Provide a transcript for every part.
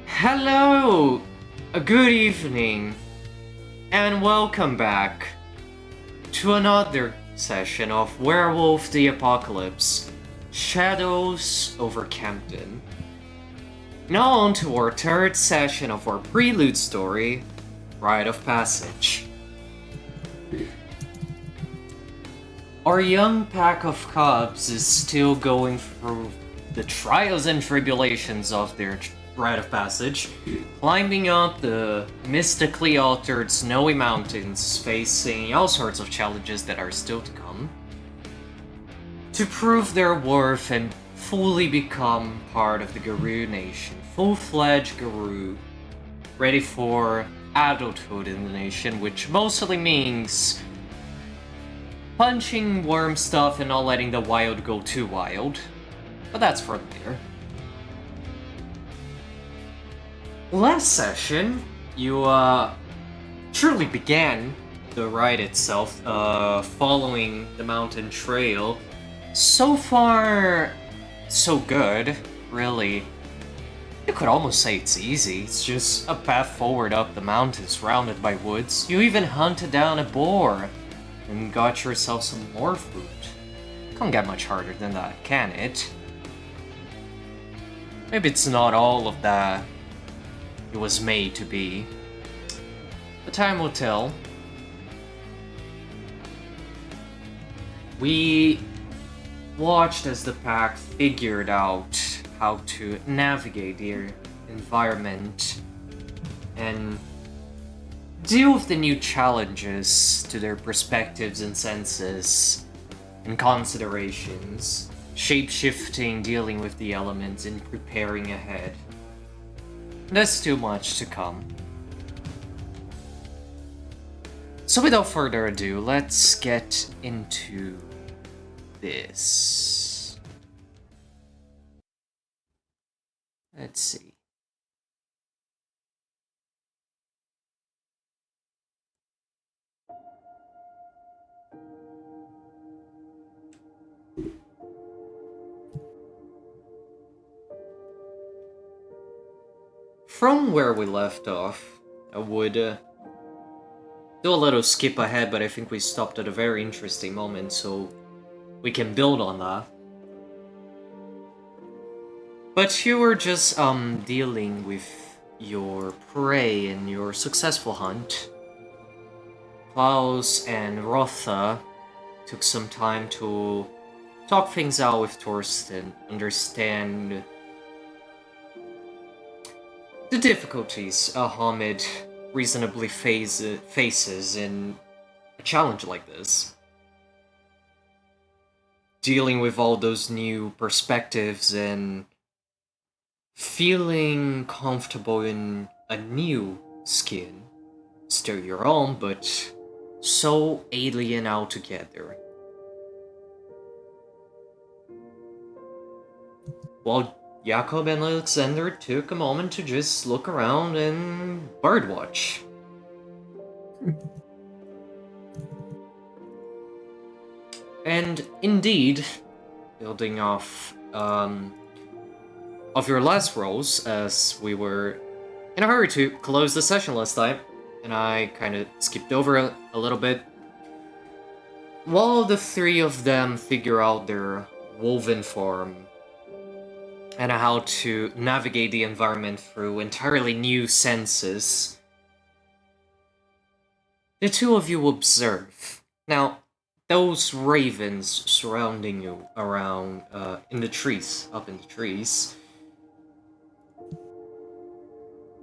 Hello, good evening, and welcome back to another session of Werewolf the Apocalypse, Shadows over Kempten. Now on to our third session of our prelude story, Rite of Passage. Our young pack of cubs is still going through the trials and tribulations of their Rite of Passage, climbing up the mystically altered snowy mountains, facing all sorts of challenges that are still to come, to prove their worth and fully become part of the Garou Nation, full-fledged Garou, ready for adulthood in the nation, which mostly means punching worm stuff and not letting the wild go too wild, but that's for later. Last session, you truly began the ride itself, following the mountain trail. So far, so good, really. You could almost say it's easy. It's just a path forward up the mountain surrounded by woods. You even hunted down a boar and got yourself some more food. Can't get much harder than that, can it? Maybe it's not all of that it was made to be. But time will tell. We watched as the pack figured out how to navigate their environment and deal with the new challenges to their perspectives and senses and considerations, shape-shifting, dealing with the elements, and preparing ahead. There's too much to come. So without further ado, let's get into this. Let's see. From where we left off, I would do a little skip ahead, but I think we stopped at a very interesting moment, so we can build on that. But you were just dealing with your prey in your successful hunt. Klaus and Rotha took some time to talk things out with Torsten, understand the difficulties a Hamid reasonably faces in a challenge like this. Dealing with all those new perspectives and feeling comfortable in a new skin. Still your own, but so alien altogether. While Jakob and Alexander took a moment to just look around and birdwatch. And indeed, building off of your last rolls, as we were in a hurry to close the session last time, and I kind of skipped over a little bit. While the three of them figure out their woven form and how to navigate the environment through entirely new senses, the two of you observe. Now, those ravens surrounding you around, in the trees, up in the trees,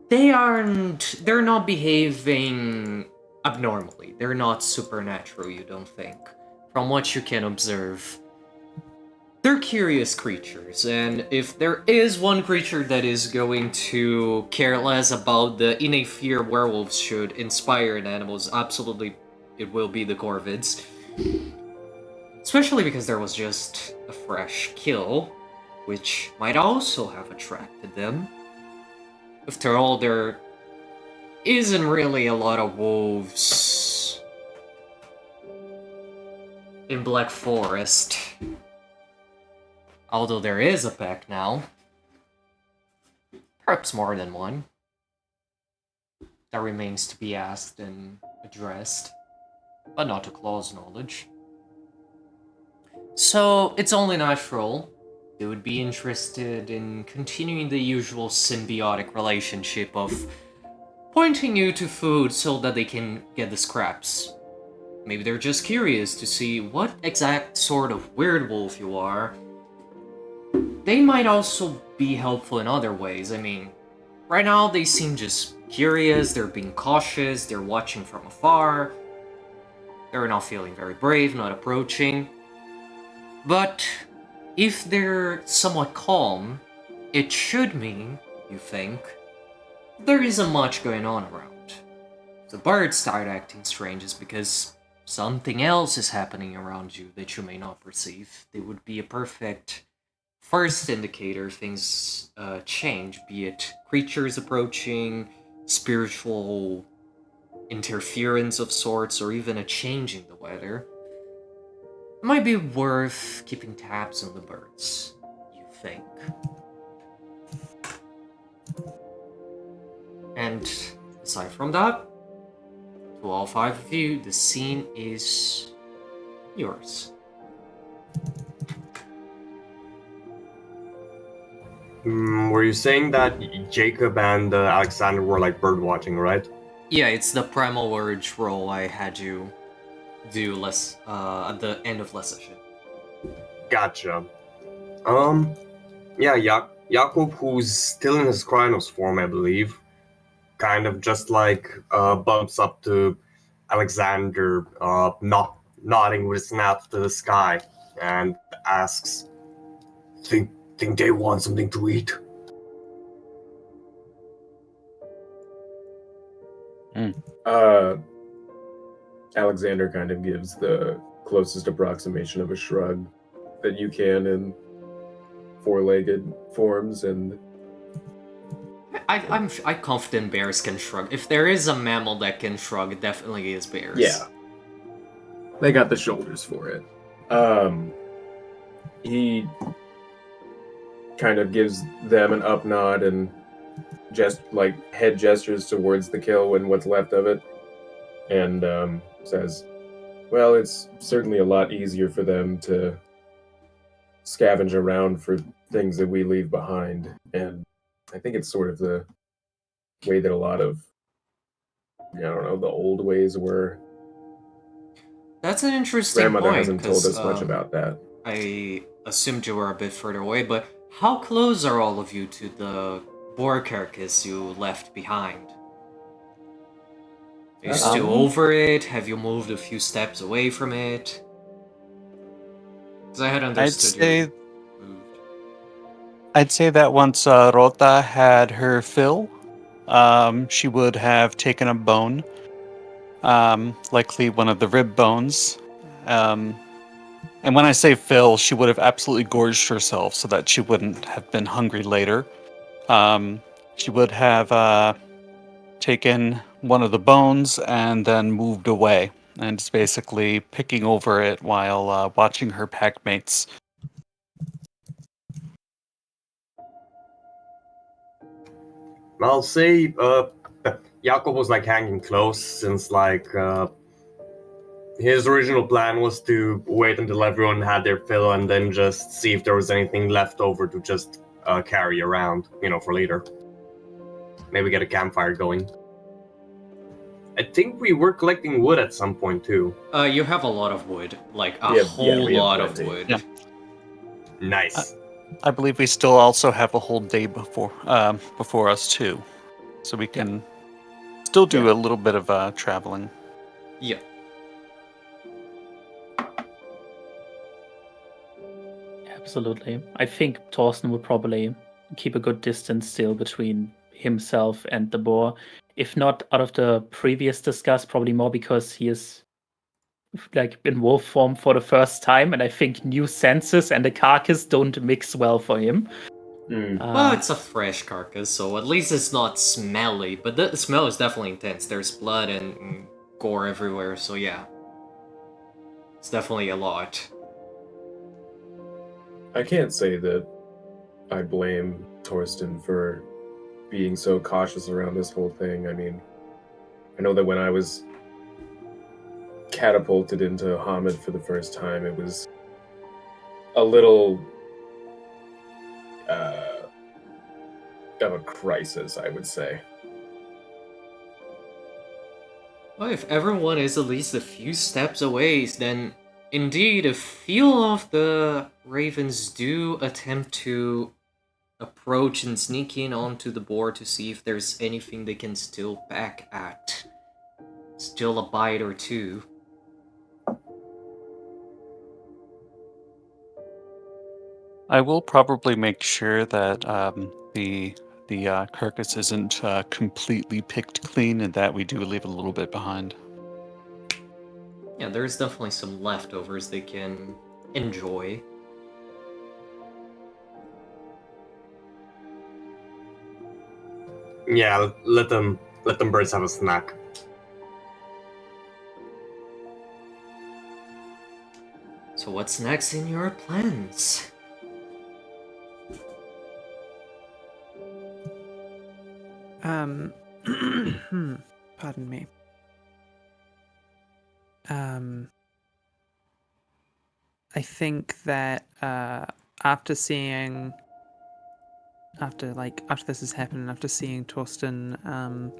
they're not behaving abnormally. They're not supernatural, you don't think, from what you can observe. They're curious creatures, and if there is one creature that is going to care less about the innate fear werewolves should inspire in animals, absolutely it will be the Corvids. Especially because there was just a fresh kill, which might also have attracted them. After all, there isn't really a lot of wolves in Black Forest. Although there is a pack now. Perhaps more than one. That remains to be asked and addressed, but not to Claw's knowledge. So, it's only natural they would be interested in continuing the usual symbiotic relationship of pointing you to food so that they can get the scraps. Maybe they're just curious to see what exact sort of werewolf you are. They might also be helpful in other ways. I mean, right now they seem just curious, they're being cautious, they're watching from afar. They're not feeling very brave, not approaching. But if they're somewhat calm, it should mean, you think, there isn't much going on around. If the birds start acting strange, it's because something else is happening around you that you may not perceive. They would be a perfect first indicator things change, be it creatures approaching, spiritual interference of sorts, or even a change in the weather. It might be worth keeping tabs on the birds, you think. And aside from that, to all five of you, the scene is yours. Were you saying that Jacob and Alexander were like bird watching, right? Yeah, it's the primal urge roll I had you do at the end of last session. Gotcha. Yeah, Jakob, who's still in his Krynos form, I believe, kind of just like bumps up to Alexander, not nodding with his mouth to the sky, and asks, "Think they want something to eat?" Alexander kind of gives the closest approximation of a shrug that you can in four-legged forms, and I'm confident bears can shrug. If there is a mammal that can shrug, it definitely is bears. yeah, they got the shoulders for it. He kind of gives them an up nod and just like head gestures towards the kill and what's left of it, and says, "Well, it's certainly a lot easier for them to scavenge around for things that we leave behind, and I think it's sort of the way that a lot of, I don't know, the old ways were." That's an interesting Grandmother point, hasn't told because us much about that. I assumed you were a bit further away, but how close are all of you to the boar carcass you left behind? Are you still over it? Have you moved a few steps away from it? Because I had understood you moved. I'd say that once Rota had her fill, she would have taken a bone, likely one of the rib bones. And when I say fill, she would have absolutely gorged herself so that she wouldn't have been hungry later. She would have taken one of the bones and then moved away, and just basically picking over it while watching her pack mates. I'll say Jakob was like hanging close since like his original plan was to wait until everyone had their fill and then just see if there was anything left over to just carry around, for later. Maybe get a campfire going. I think we were collecting wood at some point too. You have a lot of wood, like a whole lot of wood. Yeah. Nice. I believe we still also have a whole day before us too, so we can still do a little bit of traveling. Yeah. Absolutely. I think Thorsten would probably keep a good distance still between himself and the boar. If not out of the previous discuss, probably more because he is like in wolf form for the first time, and I think new senses and the carcass don't mix well for him. Well, it's a fresh carcass, so at least it's not smelly, but the smell is definitely intense. There's blood and gore everywhere, so yeah. It's definitely a lot. I can't say that I blame Torsten for being so cautious around this whole thing. I mean, I know that when I was catapulted into Hamid for the first time, it was a little of a crisis, I would say. Well, if everyone is at least a few steps away, then indeed a few of the ravens do attempt to approach and sneak in onto the board to see if there's anything they can still back at. Still a bite or two. I will probably make sure that the carcass isn't completely picked clean, and that we do leave a little bit behind. Yeah, there's definitely some leftovers they can enjoy. Yeah, let them birds have a snack. So what's next in your plans? Pardon me. I think that after this has happened, after seeing Torsten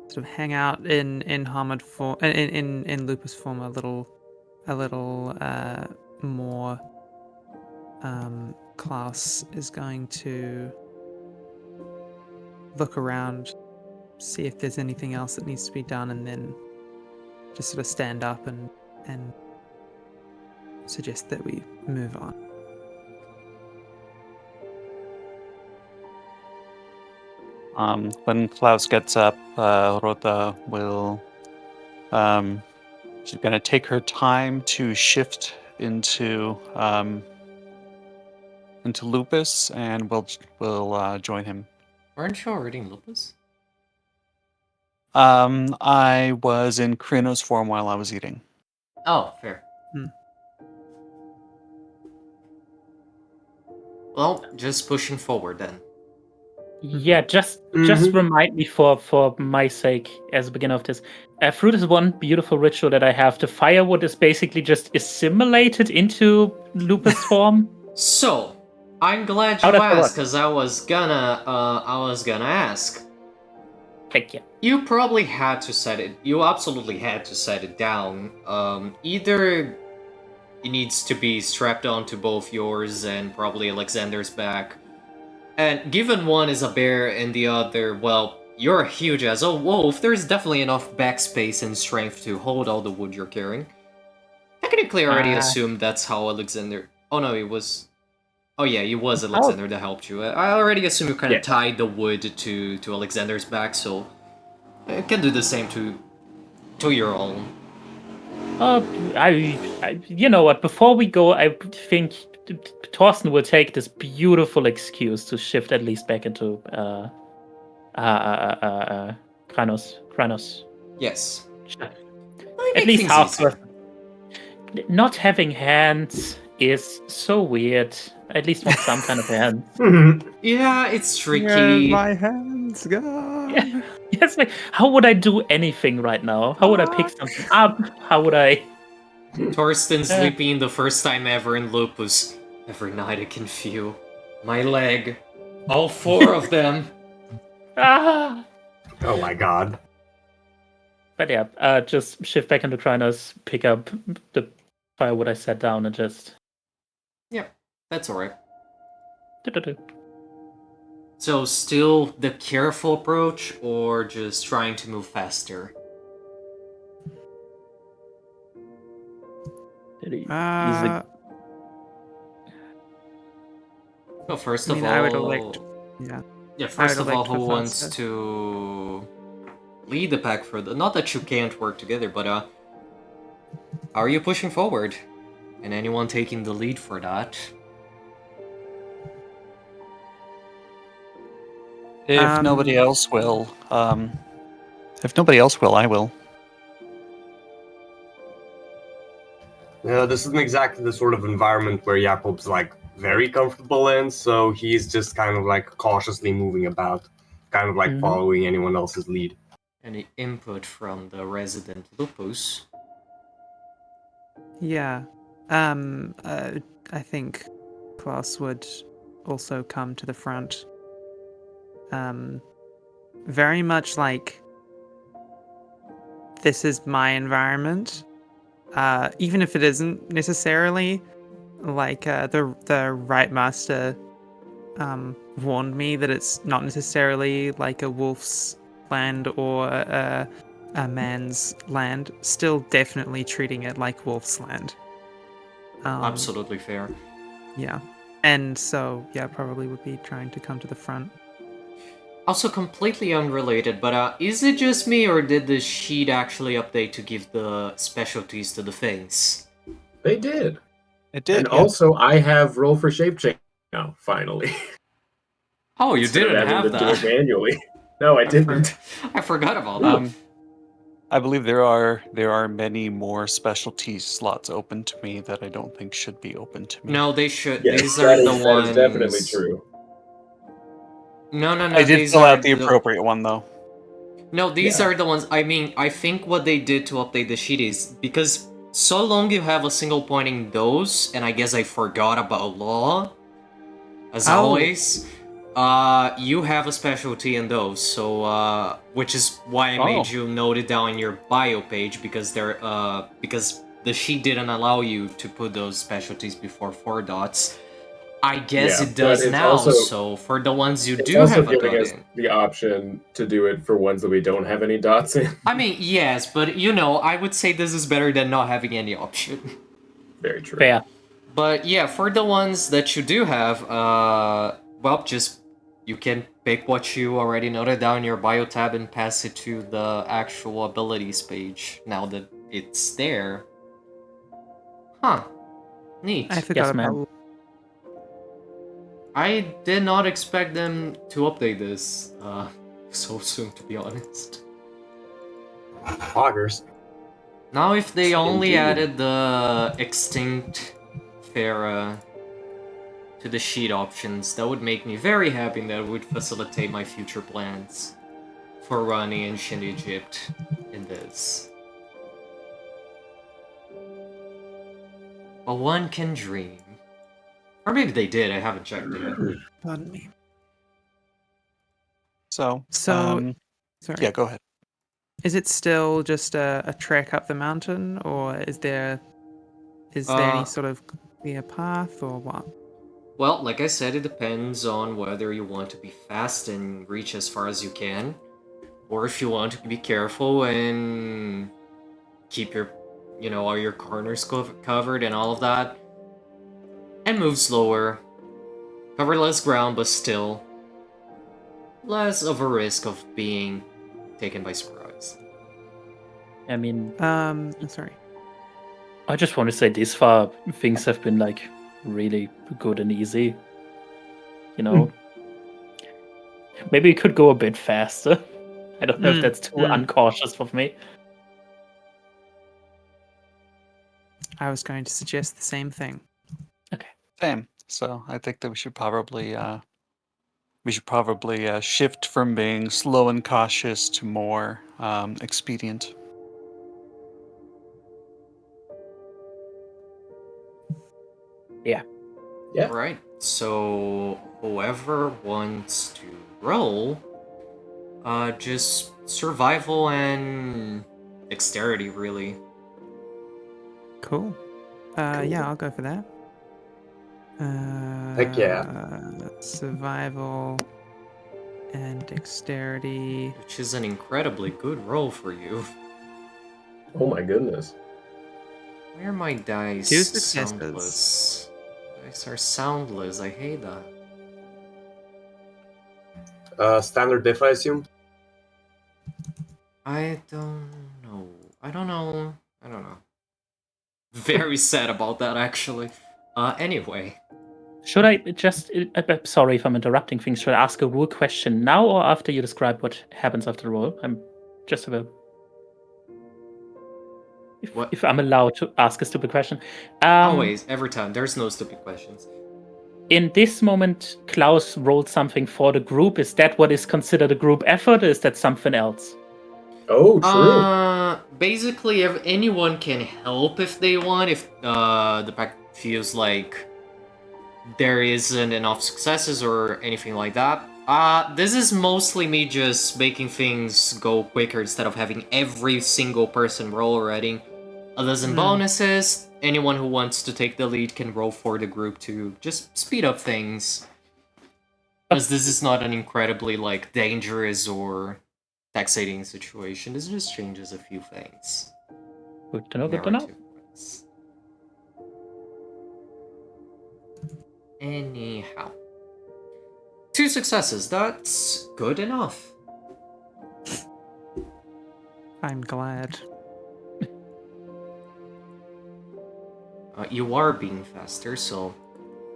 sort of hang out in Hamid form, in Lupus form a little more, Klaus is going to look around, see if there's anything else that needs to be done, and then just sort of stand up and suggest that we move on. When Klaus gets up, Rota will she's gonna take her time to shift into Lupus, and we'll join him. Aren't you already in Lupus? I was in Krino's form while I was eating. Oh, fair. Hmm. Well, just pushing forward then. Yeah, just Mhm. remind me for my sake as a beginner of this. Fruit is one beautiful ritual that I have. The firewood is basically just assimilated into Lupus form. So, I'm glad How you does that asked, work? because I was gonna ask. Thank you. You probably had to set it. You absolutely had to set it down. Either it needs to be strapped onto both yours and probably Alexander's back. And given one is a bear and the other, well, you're huge as a wolf, there's definitely enough backspace and strength to hold all the wood you're carrying. Technically, I already assumed that's how Alexander. Oh no, it was. Oh yeah, it was Alexander that helped you. I already assume you kind of Yeah. tied the wood to Alexander's back, so I can do the same to your own. You know what? Before we go, I think Torsten will take this beautiful excuse to shift at least back into Kranos. Yes. Sure. I At make least things half easier. person. Not having hands is so weird. I at least want some kind of hands. Yeah, it's tricky. Where's my hands gone? Yeah. Yes, like how would I do anything right now? How would I pick something up? How would I? Torsten sleeping the first time ever in Lupus. Every night I can feel my leg. All four of them. Ah! Oh my god. But yeah, just shift back into Kranos, pick up the firewood I set down, and just. Yep, that's alright. Do-do-do. So, still the careful approach, or just trying to move faster? Uh, Well, first I mean, of all, I would elect. Yeah. yeah. First I would of all, elect who for wants faster. to lead the pack further? Not that you can't work together, but how are you pushing forward? And anyone taking the lead for that? If nobody else will, I will. Yeah, this isn't exactly the sort of environment where Jakob's like very comfortable in, so he's just kind of like cautiously moving about. kind of like Mhm. following anyone else's lead. Any input from the resident Lupus? Yeah. I think Klaus would also come to the front. Very much like this is my environment. Even if it isn't necessarily, like the Right Master warned me that it's not necessarily like a wolf's land or a man's land. Still, definitely treating it like wolf's land. Absolutely fair. Yeah, and so yeah, probably would be trying to come to the front. Also, completely unrelated, but is it just me, or did the sheet actually update to give the specialties to the things? They did. It did. And Yeah. also, I have roll for shape change now, finally. Oh, you Instead of didn't having have to do it that. manually. No, I didn't. I forgot about that. I believe there are many more specialty slots open to me that I don't think should be open to me. No, they should. Yes, These are the that is definitely ones. true. No, I did these fill are out the appropriate one though. No, these Yeah. are the ones. I mean, I think what they did to update the sheet is because so long you have a single pointing those, and I guess I forgot about law. As Oh. always, you have a specialty in those, so which is why I made Oh. you note it down in your bio page because because the sheet didn't allow you to put those specialties before 4 dots. I guess Yeah, it does but it's now. also- So for the ones you It's do also have a giving dot us in. the option to do it for ones that we don't have any dots in. I mean, yes, but I would say this is better than not having any option. Very true. Fair. But yeah, for the ones that you do have, well, just you can pick what you already noted down in your bio tab and pass it to the actual abilities page now that it's there. Huh. Neat. I forgot Yes, ma'am. about. I did not expect them to update this so soon, to be honest. Augers. Now, if they only Indeed. added the extinct Pharaoh to the sheet options, that would make me very happy and that would facilitate my future plans for running ancient Egypt in this. But one can dream. Or maybe they did, I haven't checked yet. Pardon me. So, So, sorry. yeah, go ahead. Is it still just a trek up the mountain, or is there any sort of clear path, or what? Well, like I said, it depends on whether you want to be fast and reach as far as you can, or if you want to be careful and keep your, all your corners covered and all of that, and move slower, cover less ground, but still less of a risk of being taken by surprise. I mean, Sorry. I just want to say this far, things have been like really good and easy. You know, maybe we could go a bit faster. I don't know if that's too uncautious of me. I was going to suggest the same thing. Same. So I think that we should probably shift from being slow and cautious to more expedient. Yeah. Yeah. Alright, so whoever wants to roll, just survival and dexterity, really. Cool. Yeah, I'll go for that. Heck yeah. Survival and dexterity. Which is an incredibly good roll for you. Oh my goodness. Where are my dice? 2 successes. Soundless. Dice are soundless, I hate that. Standard diff, I assume. I don't know. Very sad about that, actually. Anyway. Should I just, sorry if I'm interrupting things, should I ask a rule question now or after you describe what happens after the roll? I'm just about... If I'm allowed to ask a stupid question. Always, every time. There's no stupid questions. in this moment, Klaus rolled something for the group. Is that what is considered a group effort, or is that something else? Oh, true. Basically, if anyone can help if they want, if the pack feels like there isn't enough successes or anything like that. This is mostly me just making things go quicker instead of having every single person roll already. A dozen bonuses. Anyone who wants to take the lead can roll for the group to just speed up things. Because this is not an incredibly like dangerous or taxating situation. This just changes a few things. Good to know. Good to know. Narrative-wise. Anyhow. 2 successes, that's good enough. I'm glad. You are being faster, so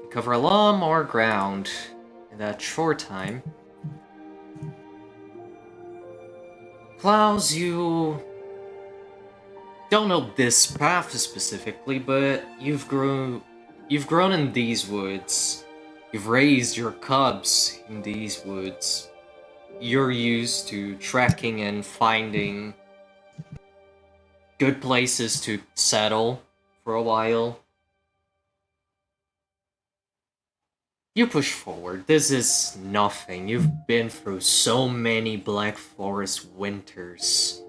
you cover a lot more ground in that short time. Klaus, you don't know this path specifically, but you've grown in these woods. You've raised your cubs in these woods. You're used to tracking and finding good places to settle for a while. You push forward. This is nothing. You've been through so many Black Forest winters.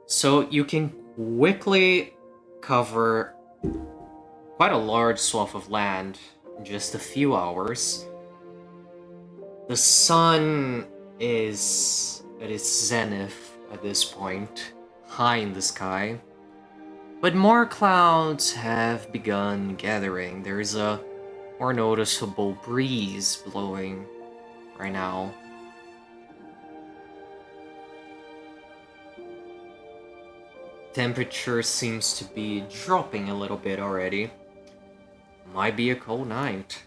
So you can quickly cover quite a large swath of land in just a few hours. The sun is at its zenith at this point, high in the sky. But more clouds have begun gathering. There's a more noticeable breeze blowing right now. Temperature seems to be dropping a little bit already. Might be a cold night.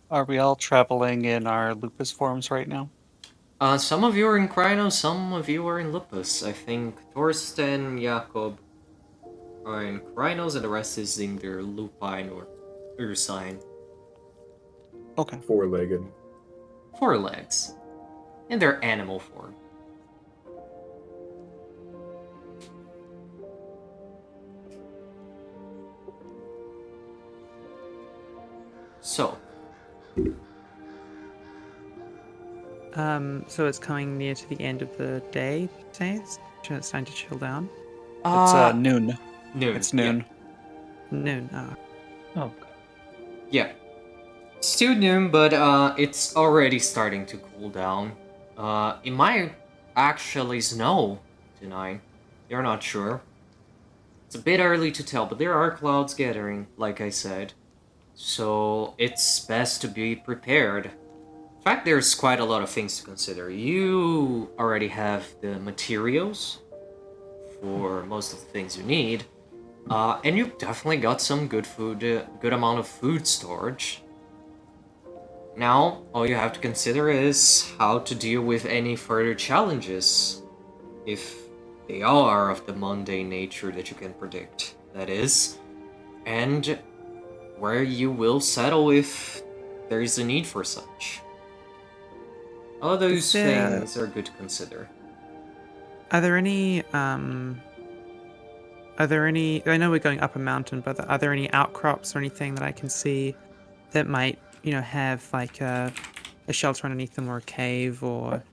Are we all traveling in our lupus forms right now? Some of you are in Crino, some of you are in Lupus. I think Thorsten, Jakob are in Crinos, and the rest is either Lupine or Ursine. Okay. 4-legged. 4 legs. In their animal form. So, So it's coming near to the end of the day, say? It's time to chill down. It's noon. noon. It's noon. Noon. Oh. Oh, Yeah. It's still noon, but it's already starting to cool down. It might actually snow tonight. You're not sure. It's a bit early to tell, but there are clouds gathering, like I said. So it's best to be prepared. In fact, there's quite a lot of things to consider. You already have the materials for most of the things you need. And you've definitely got some good food, good amount of food storage. Now, all you have to consider is how to deal with any further challenges, if they are of the mundane nature that you can predict, that is, and where you will settle if there is a need for such. All those things are good to consider. Are there any, I know we're going up a mountain, but are there any outcrops or anything that I can see that might, have like a shelter underneath them or a cave or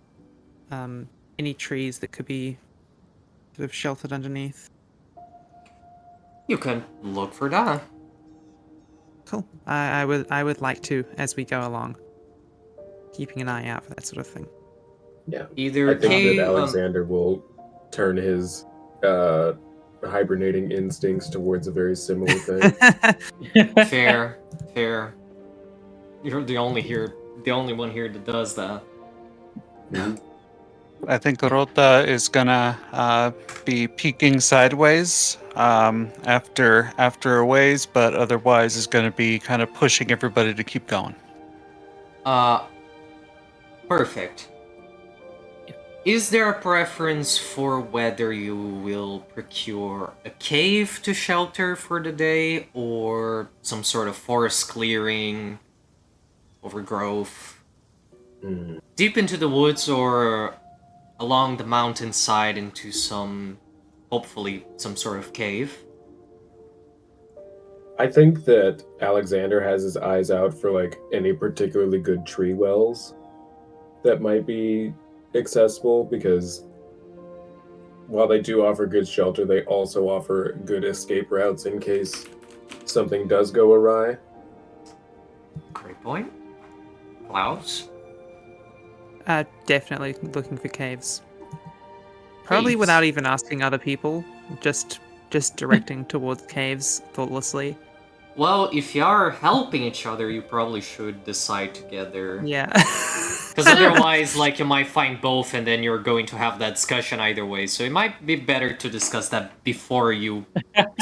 any trees that could be sort of sheltered underneath? You can look for that. Cool. I would like to as we go along, keeping an eye out for that sort of thing. Yeah. Either I think cave, that Alexander will turn his hibernating instincts towards a very similar thing. fair. You're the only one here that does that. I think Rota is gonna be peeking sideways after a ways, but otherwise is gonna be kind of pushing everybody to keep going. Perfect. Is there a preference for whether you will procure a cave to shelter for the day or some sort of forest clearing, overgrowth, Hmm. deep into the woods or along the mountainside into hopefully some sort of cave? I think that Alexander has his eyes out for like any particularly good tree wells that might be accessible, because while they do offer good shelter, they also offer good escape routes in case something does go awry. Great point. Klaus? Definitely looking for caves. Probably Caves? without even asking other people, just directing towards caves thoughtlessly. Well, if you are helping each other, you probably should decide together. Yeah. Because otherwise, like, you might find both and then you're going to have that discussion either way. So it might be better to discuss that before you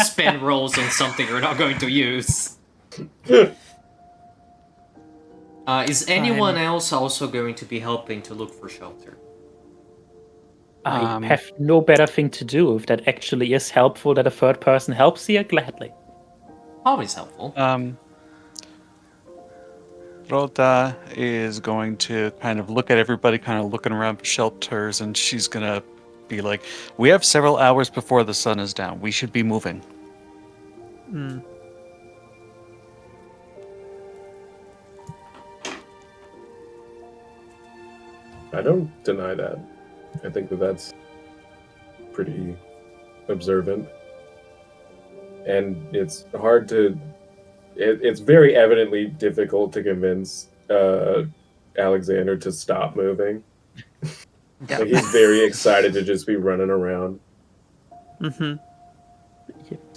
spend rolls on something you're not going to use. Is anyone Fine. else also going to be helping to look for shelter? I have no better thing to do. If that actually is helpful that a third person helps here, gladly. Always helpful. Rhoda is going to kind of look at everybody, kind of looking around for shelters, and she's gonna be like, "We have several hours before the sun is down. We should be moving." Mm. I don't deny that. I think that that's pretty observant. And it's hard to. It's very evidently difficult to convince Alexander to stop moving. Yeah. Like, he's very excited to just be running around. Mm-hmm.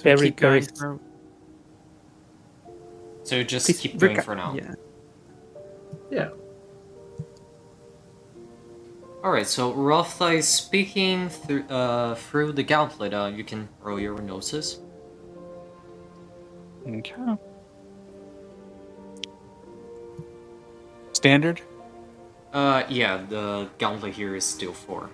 Very, Keep going very. for- So just please, keep going Rick- for now. Yeah. Yeah. Alright, so Rotha is speaking through the gauntlet. You can roll your gnosis. Okay. Standard? Yeah, the gauntlet here is still 4.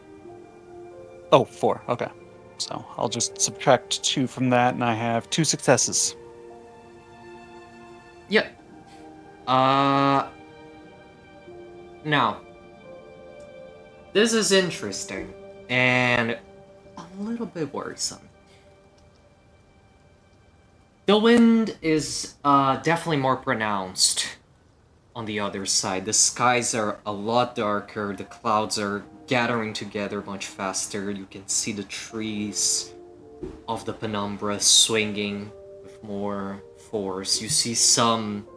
Oh, 4. Okay. So I'll just subtract 2 from that, and I have 2 successes. Yeah. Now, this is interesting and a little bit worrisome. The wind is definitely more pronounced on the other side. The skies are a lot darker, the clouds are gathering together much faster. You can see the trees of the penumbra swinging with more force. You see some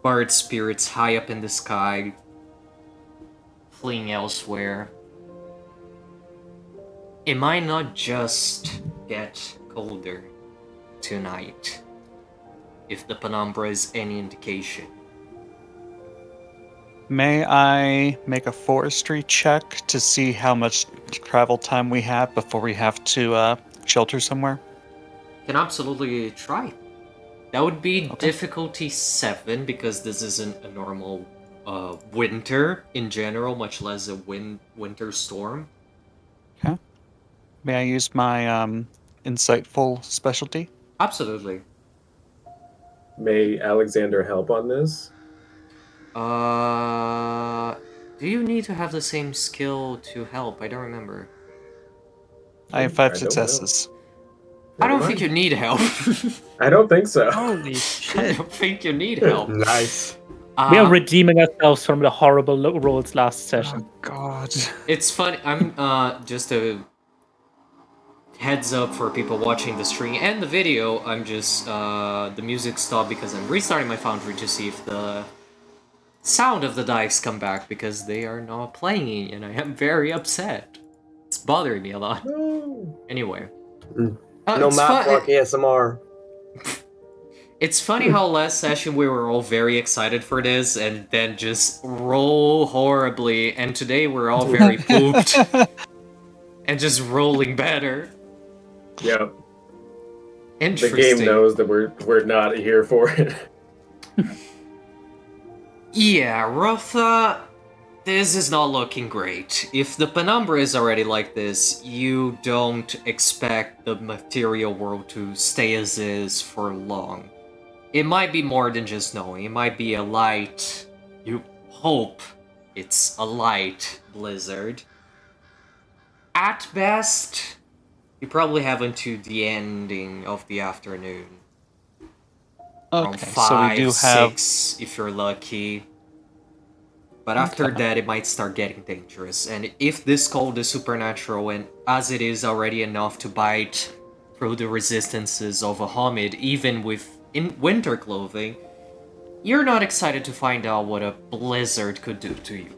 bird spirits high up in the sky fleeing elsewhere. It might not just get colder tonight, if the penumbra is any indication. May I make a forestry check to see how much travel time we have before we have to shelter somewhere? Can absolutely try. That would be Okay. difficulty 7 because this isn't a normal winter in general, much less a winter storm. May I use my insightful specialty? Absolutely. May Alexander help on this? Do you need to have the same skill to help? I don't remember. I have I 5 don't know. successes. I don't Never think you mind. need help. I don't think so. Holy I shit. don't think you need help. Nice. We are redeeming ourselves from the horrible rolls last session. Oh, God. It's funny. I'm just a heads up for people watching the stream and the video. I'm just the music stopped because I'm restarting my Foundry to see if the sound of the dice come back because they are not playing, and I am very upset. It's bothering me a lot. No. Anyway, No it's math like ASMR. It's funny how last session we were all very excited for this and then just roll horribly, and today we're all very pooped and just rolling better. Yeah. The Interesting. game knows that we're not here for it. Yeah, Rotha, This is not looking great. If the penumbra is already like this, you don't expect the material world to stay as is for long. It might be more than just snowing. It might be a light. You hope it's a light blizzard. At best, you probably have until the ending of the afternoon. Around Okay, 5, so we do have 6, if you're lucky. But after Okay. that, it might start getting dangerous. And if this cold is supernatural, and as it is already enough to bite through the resistances of a Homid, even with in winter clothing, you're not excited to find out what a blizzard could do to you.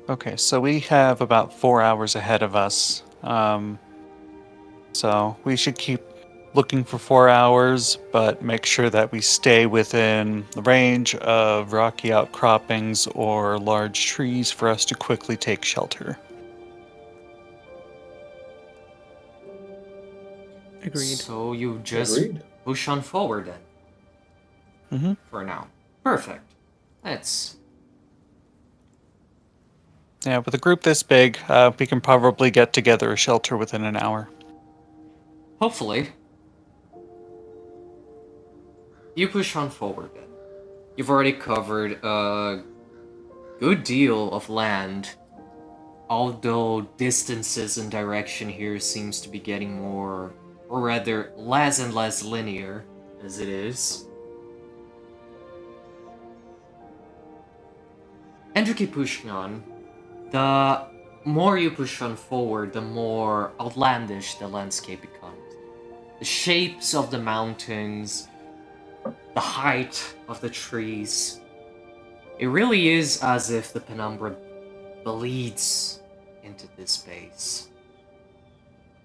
Okay, so we have about 4 hours ahead of us. So we should keep looking for 4 hours, but make sure that we stay within the range of rocky outcroppings or large trees for us to quickly take shelter. Agreed. So you just Agreed. push on forward then, Mm-hmm. for now. Perfect. Let's... Yeah, with a group this big, we can probably get together a shelter within an hour. Hopefully. You push on forward then. You've already covered a good deal of land, although distances and direction here seems to be getting more, or rather less and less linear as it is. And you keep pushing on. The more you push on forward, the more outlandish the landscape becomes. The shapes of the mountains, the height of the trees. It really is as if the penumbra bleeds into this space.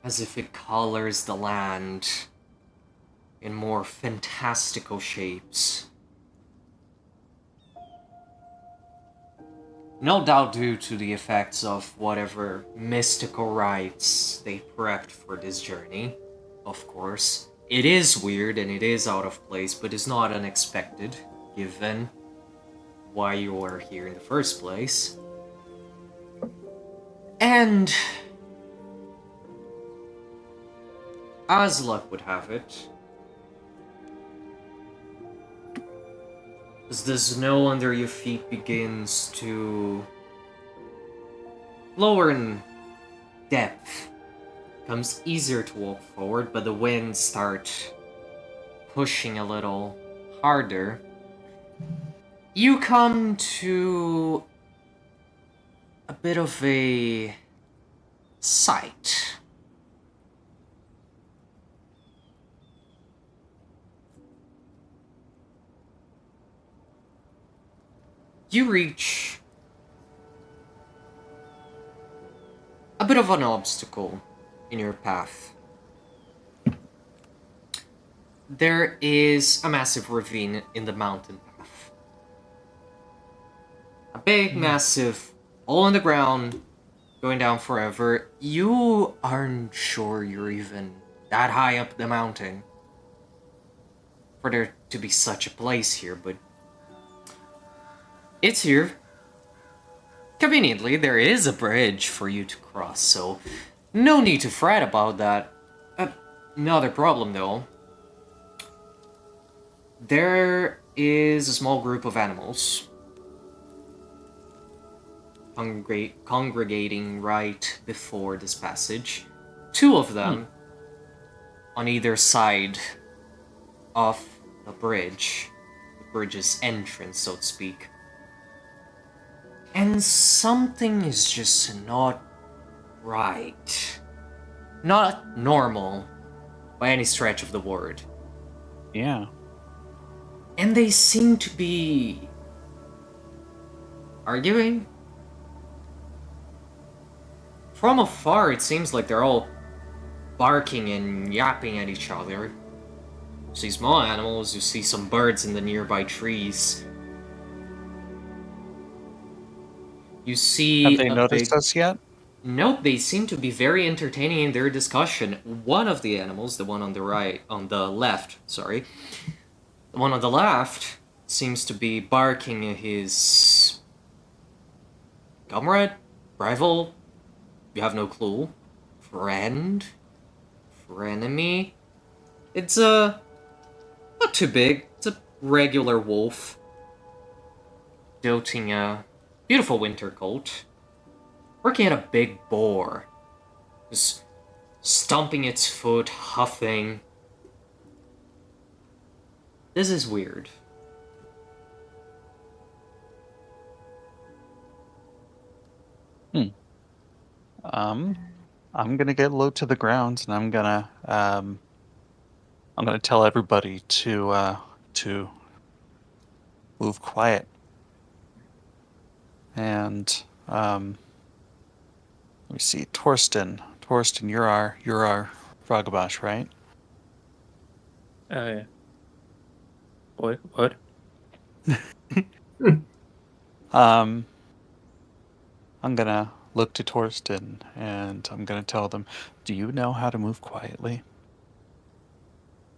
As if it colors the land in more fantastical shapes. No doubt due to the effects of whatever mystical rites they prepped for this journey, of course. It is weird and it is out of place, but it's not unexpected, given why you are here in the first place. And as luck would have it, as the snow under your feet begins to lower in depth, it becomes easier to walk forward, but the winds start pushing a little harder. You come to a bit of a sight. You reach a bit of an obstacle in your path. There is a massive ravine in the mountain path. A big, massive hole in the ground, going down forever. You aren't sure you're even that high up the mountain for there to be such a place here, but it's here. Conveniently, there is a bridge for you to cross, so no need to fret about that. Another problem, though. There is a small group of animals congregating right before this passage. 2 of them on either side of the bridge's entrance, so to speak. And something is just not right. Not normal, by any stretch of the word. Yeah. And they seem to be arguing. From afar, it seems like they're all barking and yapping at each other. You see small animals, you see some birds in the nearby trees. You see Have they a noticed big... us yet? Nope, they seem to be very entertaining in their discussion. One of the animals, the one on the left, the one on the left seems to be barking his Comrade? Rival? You have no clue? Friend? Frenemy? It's, not too big. It's a regular wolf. Doting a beautiful winter coat. Working at a big boar. Just stomping its foot, huffing. This is weird. I'm gonna get low to the ground, and I'm gonna tell everybody to move quiet. And let me see, Torsten, you're our Ragabash, right? What? I'm gonna look to Torsten, and I'm gonna tell them, do you know how to move quietly?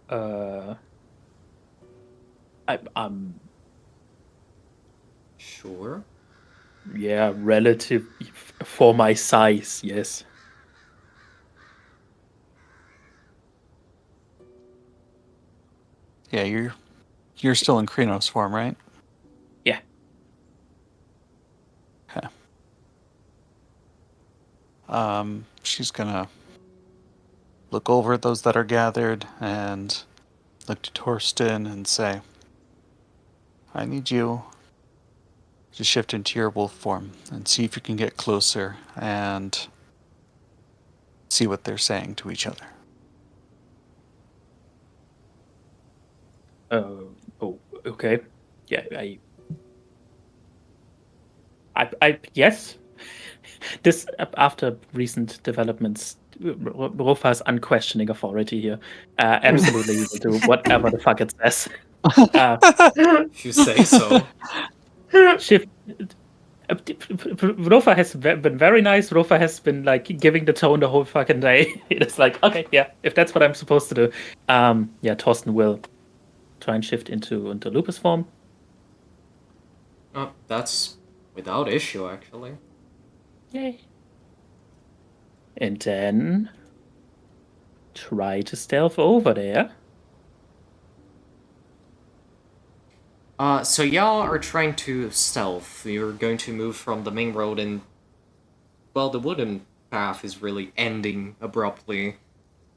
I'm Sure. yeah, relative for my size, yes. Yeah, you're still in Krenos form, right? Yeah. Okay. She's gonna look over at those that are gathered and look to Torsten and say, I need you to shift into your wolf form and see if you can get closer and see what they're saying to each other. Oh, okay. Yeah, yes. This after recent developments, Rofa has unquestioning authority here. Absolutely, we will do whatever the fuck it says. If you say so. Shift. Rofa has been very nice. Rofa has been like giving the tone the whole fucking day. It's like, okay, yeah, if that's what I'm supposed to do. Yeah, Torsten will try and shift into lupus form. Oh, that's without issue, actually. Yay. And then try to stealth over there. So y'all are trying to stealth. You're going to move from the main road and... Well, the wooden path is really ending abruptly.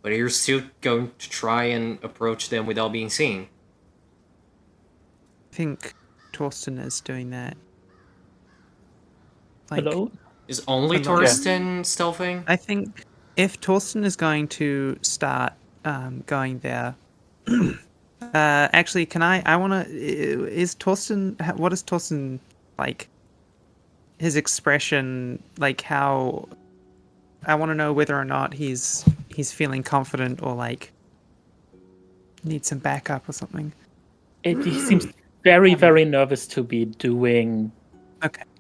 But you're still going to try and approach them without being seen. I think Torsten is doing that. Like, Hello? Is only Alone. Torsten stealthing? I think if Torsten is going to start going there, actually, can I want to? Is Torsten? What is Torsten like? His expression, like how? I want to know whether or not he's feeling confident or like needs some backup or something. He seems very, very nervous to be doing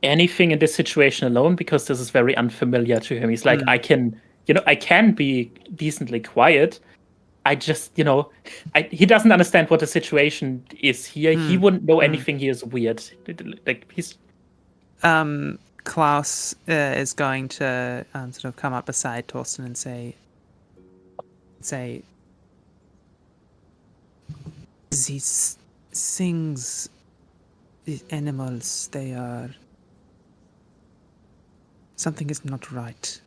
anything in this situation alone because this is very unfamiliar to him. He's like, I can be decently quiet. I just, he doesn't understand what the situation is here. He wouldn't know anything here is weird. Like he's. Klaus is going to sort of come up beside Torsten and say, these things, these animals, they are... Something is not right.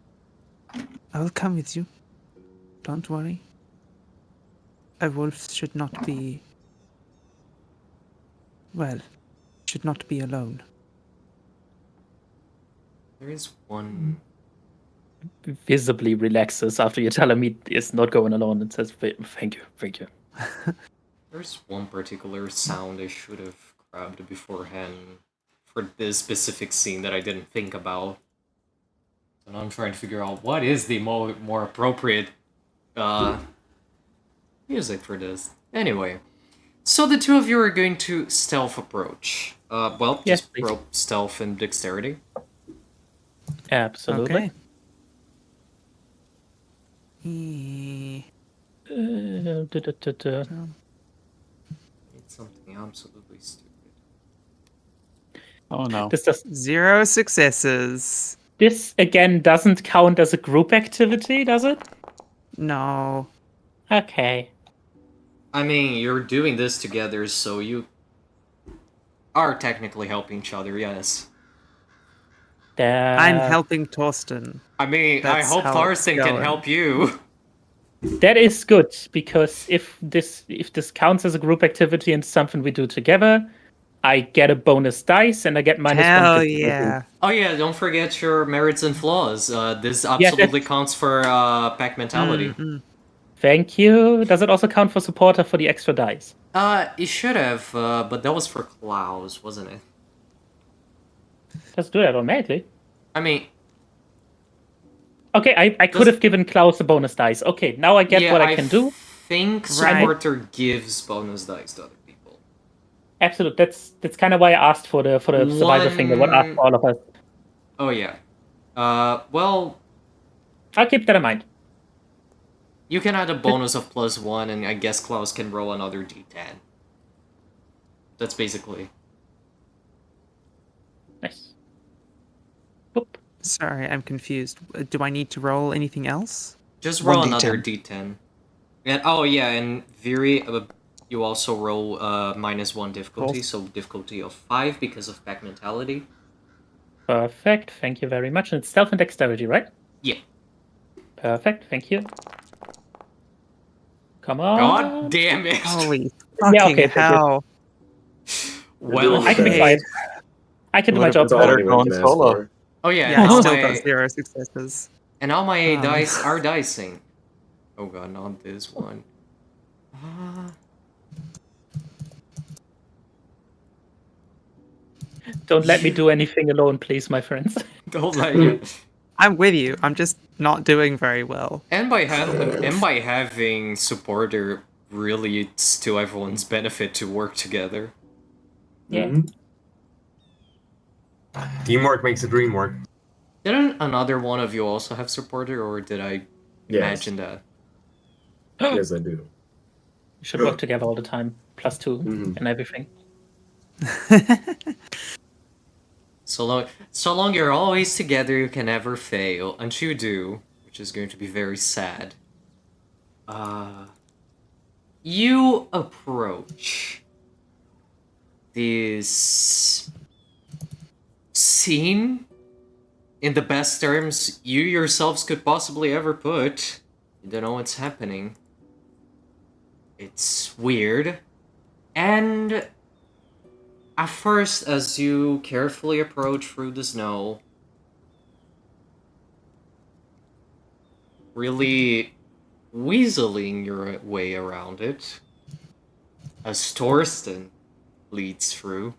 I will come with you. Don't worry. A wolf should not be... Well, should not be alone. There is one... Visibly relaxes after you tell him he is not going alone and says, thank you. There's one particular sound I should have grabbed beforehand for this specific scene that I didn't think about. And I'm trying to figure out what is the more appropriate music for this. Anyway, so the two of you are going to stealth approach. Yes, just please. rope stealth and dexterity. Absolutely. Okay. It's something absolutely stupid. Oh no. This 0 successes. again doesn't count as a group activity, does it? No. Okay. I mean, you're doing this together, so you are technically helping each other, yes. I'm helping Torsten. I mean, I That's hope how it's Tharson can going. help you. That is good, because if this counts as a group activity and something we do together, I get a bonus dice and I get -1 Hell difficulty. yeah. Oh yeah, don't forget your merits and flaws. This Yeah, absolutely counts for pack mentality. Thank you. Does it also count for supporter for the extra dice? It should have, but that was for Klaus, wasn't it? Just do that automatically. I mean, Okay, I could Does- have given Klaus a bonus dice. Okay, now I get yeah, what I can do. think Right. supporter gives bonus dice to other people. Absolutely. That's kind of why I asked for the survivor thing. That would ask for all of us. Oh yeah. Well, I'll keep that in mind. you can add a bonus of +1, and I guess Klaus can roll another d10. That's basically. Nice. Boop. Sorry, I'm confused. Do I need to roll anything else? Just roll 1d10. another d10. And oh yeah, and Viri, you also roll -1 difficulty, so difficulty of 5 because of pack mentality. Perfect. Thank you very much. And it's stealth and dexterity, right? Yeah. Perfect. Thank you. Come on. God damn it! Holy Yeah, fucking okay, thank you. hell. Well, I can be quiet. I can do my job That's all better better. anyone going can ask solo. for. oh yeah, Yeah, and I all still my, got 0 successes. and all my Um. dice are dicing. Oh god, not this one. Don't let me do anything alone, please, my friends. Don't let you. I'm with you. I'm just not doing very well. And by having supporter, really, it's to everyone's benefit to work together. Yeah. Mhm. Teamwork makes the dream work. Didn't another one of you also have supporter, or did I Yes. imagine that? Yes, I do. We should work together all the time. +2 Mhm. and everything. So long you're always together, you can never fail. Until you do, which is going to be very sad. You approach this scene in the best terms you yourselves could possibly ever put. You don't know what's happening. It's weird. And at first, as you carefully approach through the snow, really weaseling your way around it, as Torsten leads through.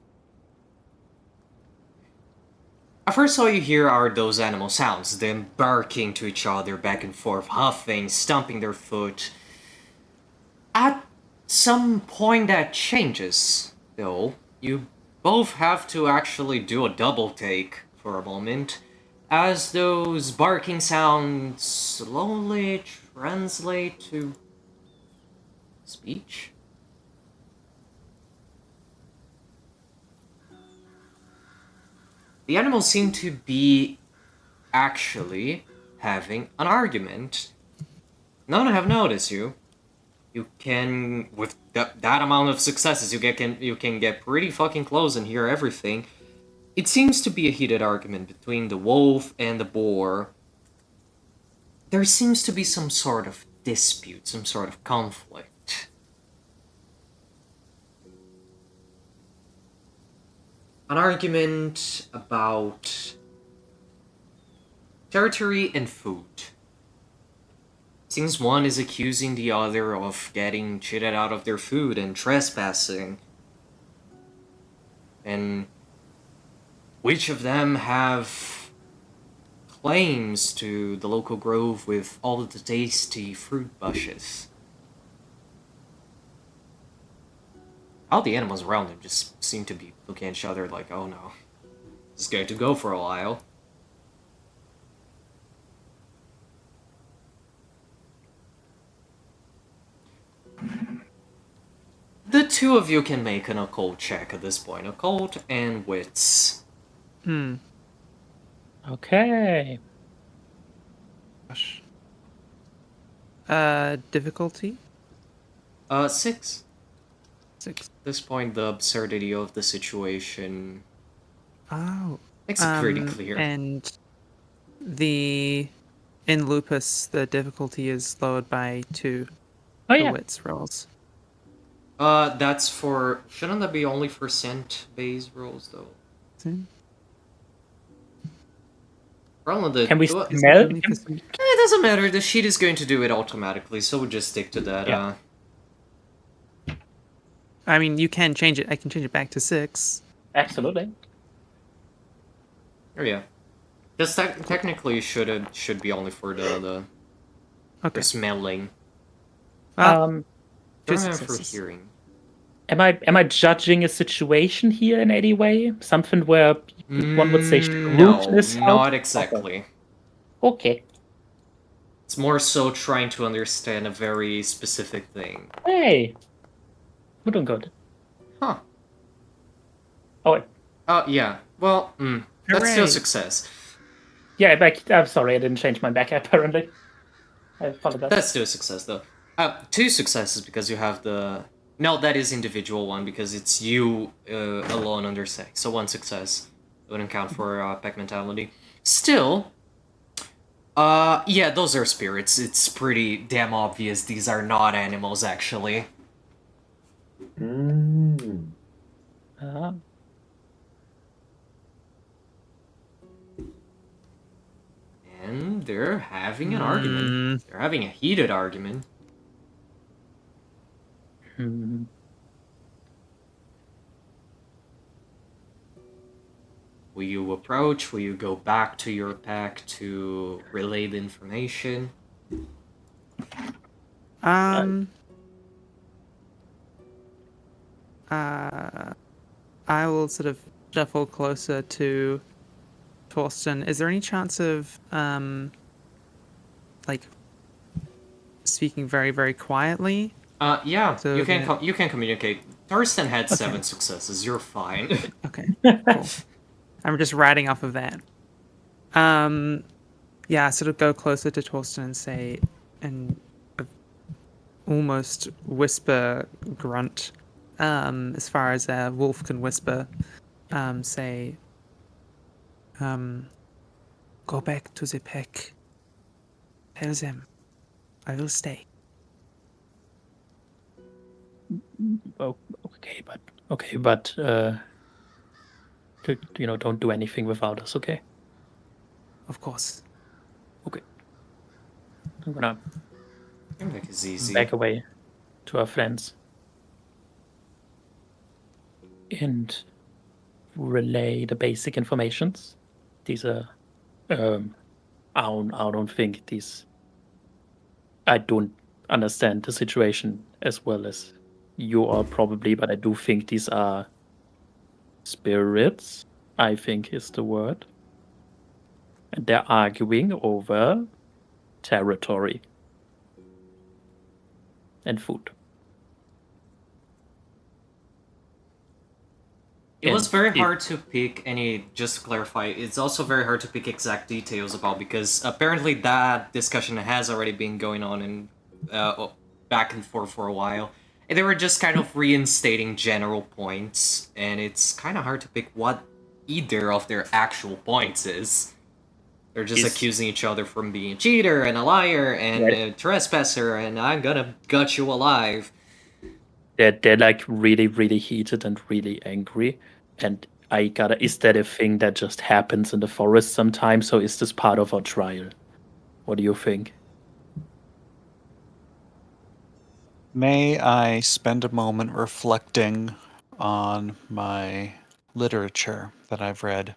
At first, all you hear are those animal sounds, them barking to each other back and forth, huffing, stomping their foot. At some point that changes, though. You both have to actually do a double take for a moment, as those barking sounds slowly translate to speech. The animals seem to be actually having an argument. None have noticed you. You can, with that amount of successes, you can get pretty fucking close and hear everything. It seems to be a heated argument between the wolf and the boar. There seems to be some sort of dispute, some sort of conflict. An argument about territory and food. Seems one is accusing the other of getting cheated out of their food and trespassing. And which of them have claims to the local grove with all of the tasty fruit bushes? All the animals around them just seem to be looking at each other like, oh no, this is going to go for a while. The two of you can make an occult check at this point. Occult and wits. Okay. Gosh. Difficulty? 6. 6. At this point, the absurdity of the situation Oh. makes it pretty clear. And in Lupus, the difficulty is lowered by 2 Oh for yeah. wits rolls. That's for... Shouldn't that be only for scent-based rolls, though? Probably Can we well, smell? only for some- it doesn't matter. The sheet is going to do it automatically, so we'll just stick to that. Yeah. I mean, you can change it. I can change it back to 6. Absolutely. Oh yeah. Just technically should be only for the Okay. smelling. Well, Don't 2 have for successes. hearing. Am I judging a situation here in any way? Something where one would say No, shrewdness not helps? exactly. Okay. It's more so trying to understand a very specific thing. Hey. We're doing good. Huh. Oh, wait. Yeah. Well, that's still a Hooray. success. Yeah, I'm sorry, I didn't change my back apparently. I apologize. That's still a success, though. 2 successes because you have the... No, that is individual one because it's you alone under sex. So 1 success. It wouldn't count for pack mentality. Still, yeah, those are spirits. It's pretty damn obvious these are not animals, actually. Ah. And they're having an argument. They're having a heated argument. Hmm. Will you approach? Will you go back to your pack to relay the information? I will sort of shuffle closer to Torsten. Is there any chance of like speaking very, very quietly? Yeah, So you can then- you can communicate. Thurston had 7 successes. You're fine. Okay, cool. I'm just riding off of that. Yeah, sort of go closer to Torsten and say, and almost whisper grunt, as far as a wolf can whisper, say, go back to the pack. Tell them I will stay. Okay, but don't do anything without us, okay? Of course. Okay. I'm gonna That is easy. back away to our friends and relay the basic informations. These are, I don't think these. I don't understand the situation as well as you are probably, but I do think these are spirits, I think is the word. And they're arguing over territory and food. It was And very hard to pick any, just to clarify, it's also very hard to pick exact details about, because apparently that discussion has already been going on in back and forth for a while. And they were just kind of reinstating general points, and it's kind of hard to pick what either of their actual points is. They're just accusing each other from being a cheater and a liar and a trespasser, and I'm gonna gut you alive. they're like really, really heated and really angry. And is that a thing that just happens in the forest sometimes, or is this part of our trial? What do you think? May I spend a moment reflecting on my literature that I've read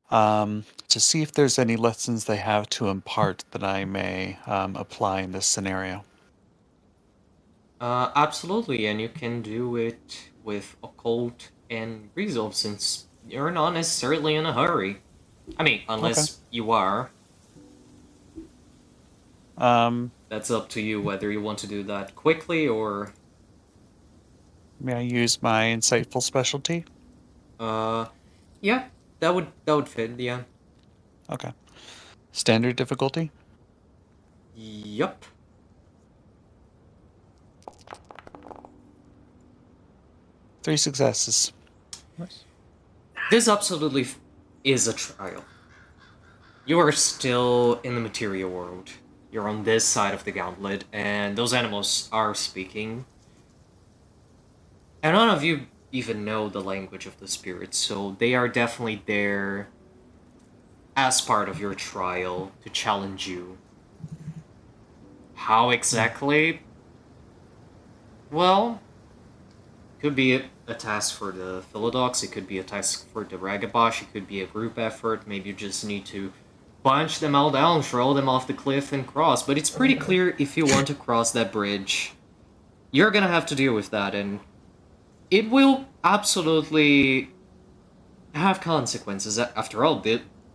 to see if there's any lessons they have to impart that I may apply in this scenario? Absolutely, and you can do it with occult and resolve, since you're not necessarily in a hurry. I mean, unless you are. That's up to you whether you want to do that quickly or... May I use my insightful specialty? Yeah, that would fit. Yeah. Okay. Standard difficulty? Yup. 3 successes. Nice. This absolutely is a trial. You are still in the material world. You're on this side of the gauntlet, and those animals are speaking. And none of you even know the language of the spirits, so they are definitely there as part of your trial to challenge you. How exactly? Well, could be a task for the Philodox, it could be a task for the Ragabosh, it could be a group effort, maybe you just need to punch them all down, throw them off the cliff and cross. But it's pretty clear if you want to cross that bridge, you're gonna have to deal with that, and it will absolutely have consequences. After all,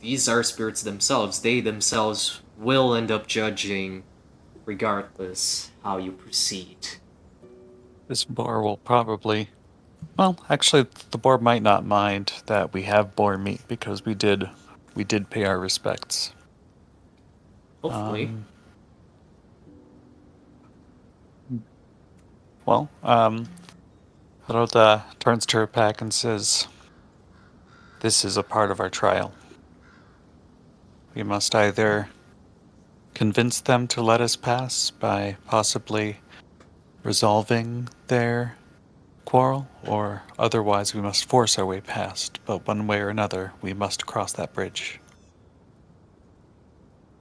these are spirits themselves. They themselves will end up judging regardless how you proceed. This boar will probably... Well, actually, the boar might not mind that we have boar meat because we did pay our respects. Hopefully. Rhoda turns to her pack and says, "This is a part of our trial. We must either convince them to let us pass by possibly resolving their quarrel, or otherwise we must force our way past, but one way or another, we must cross that bridge.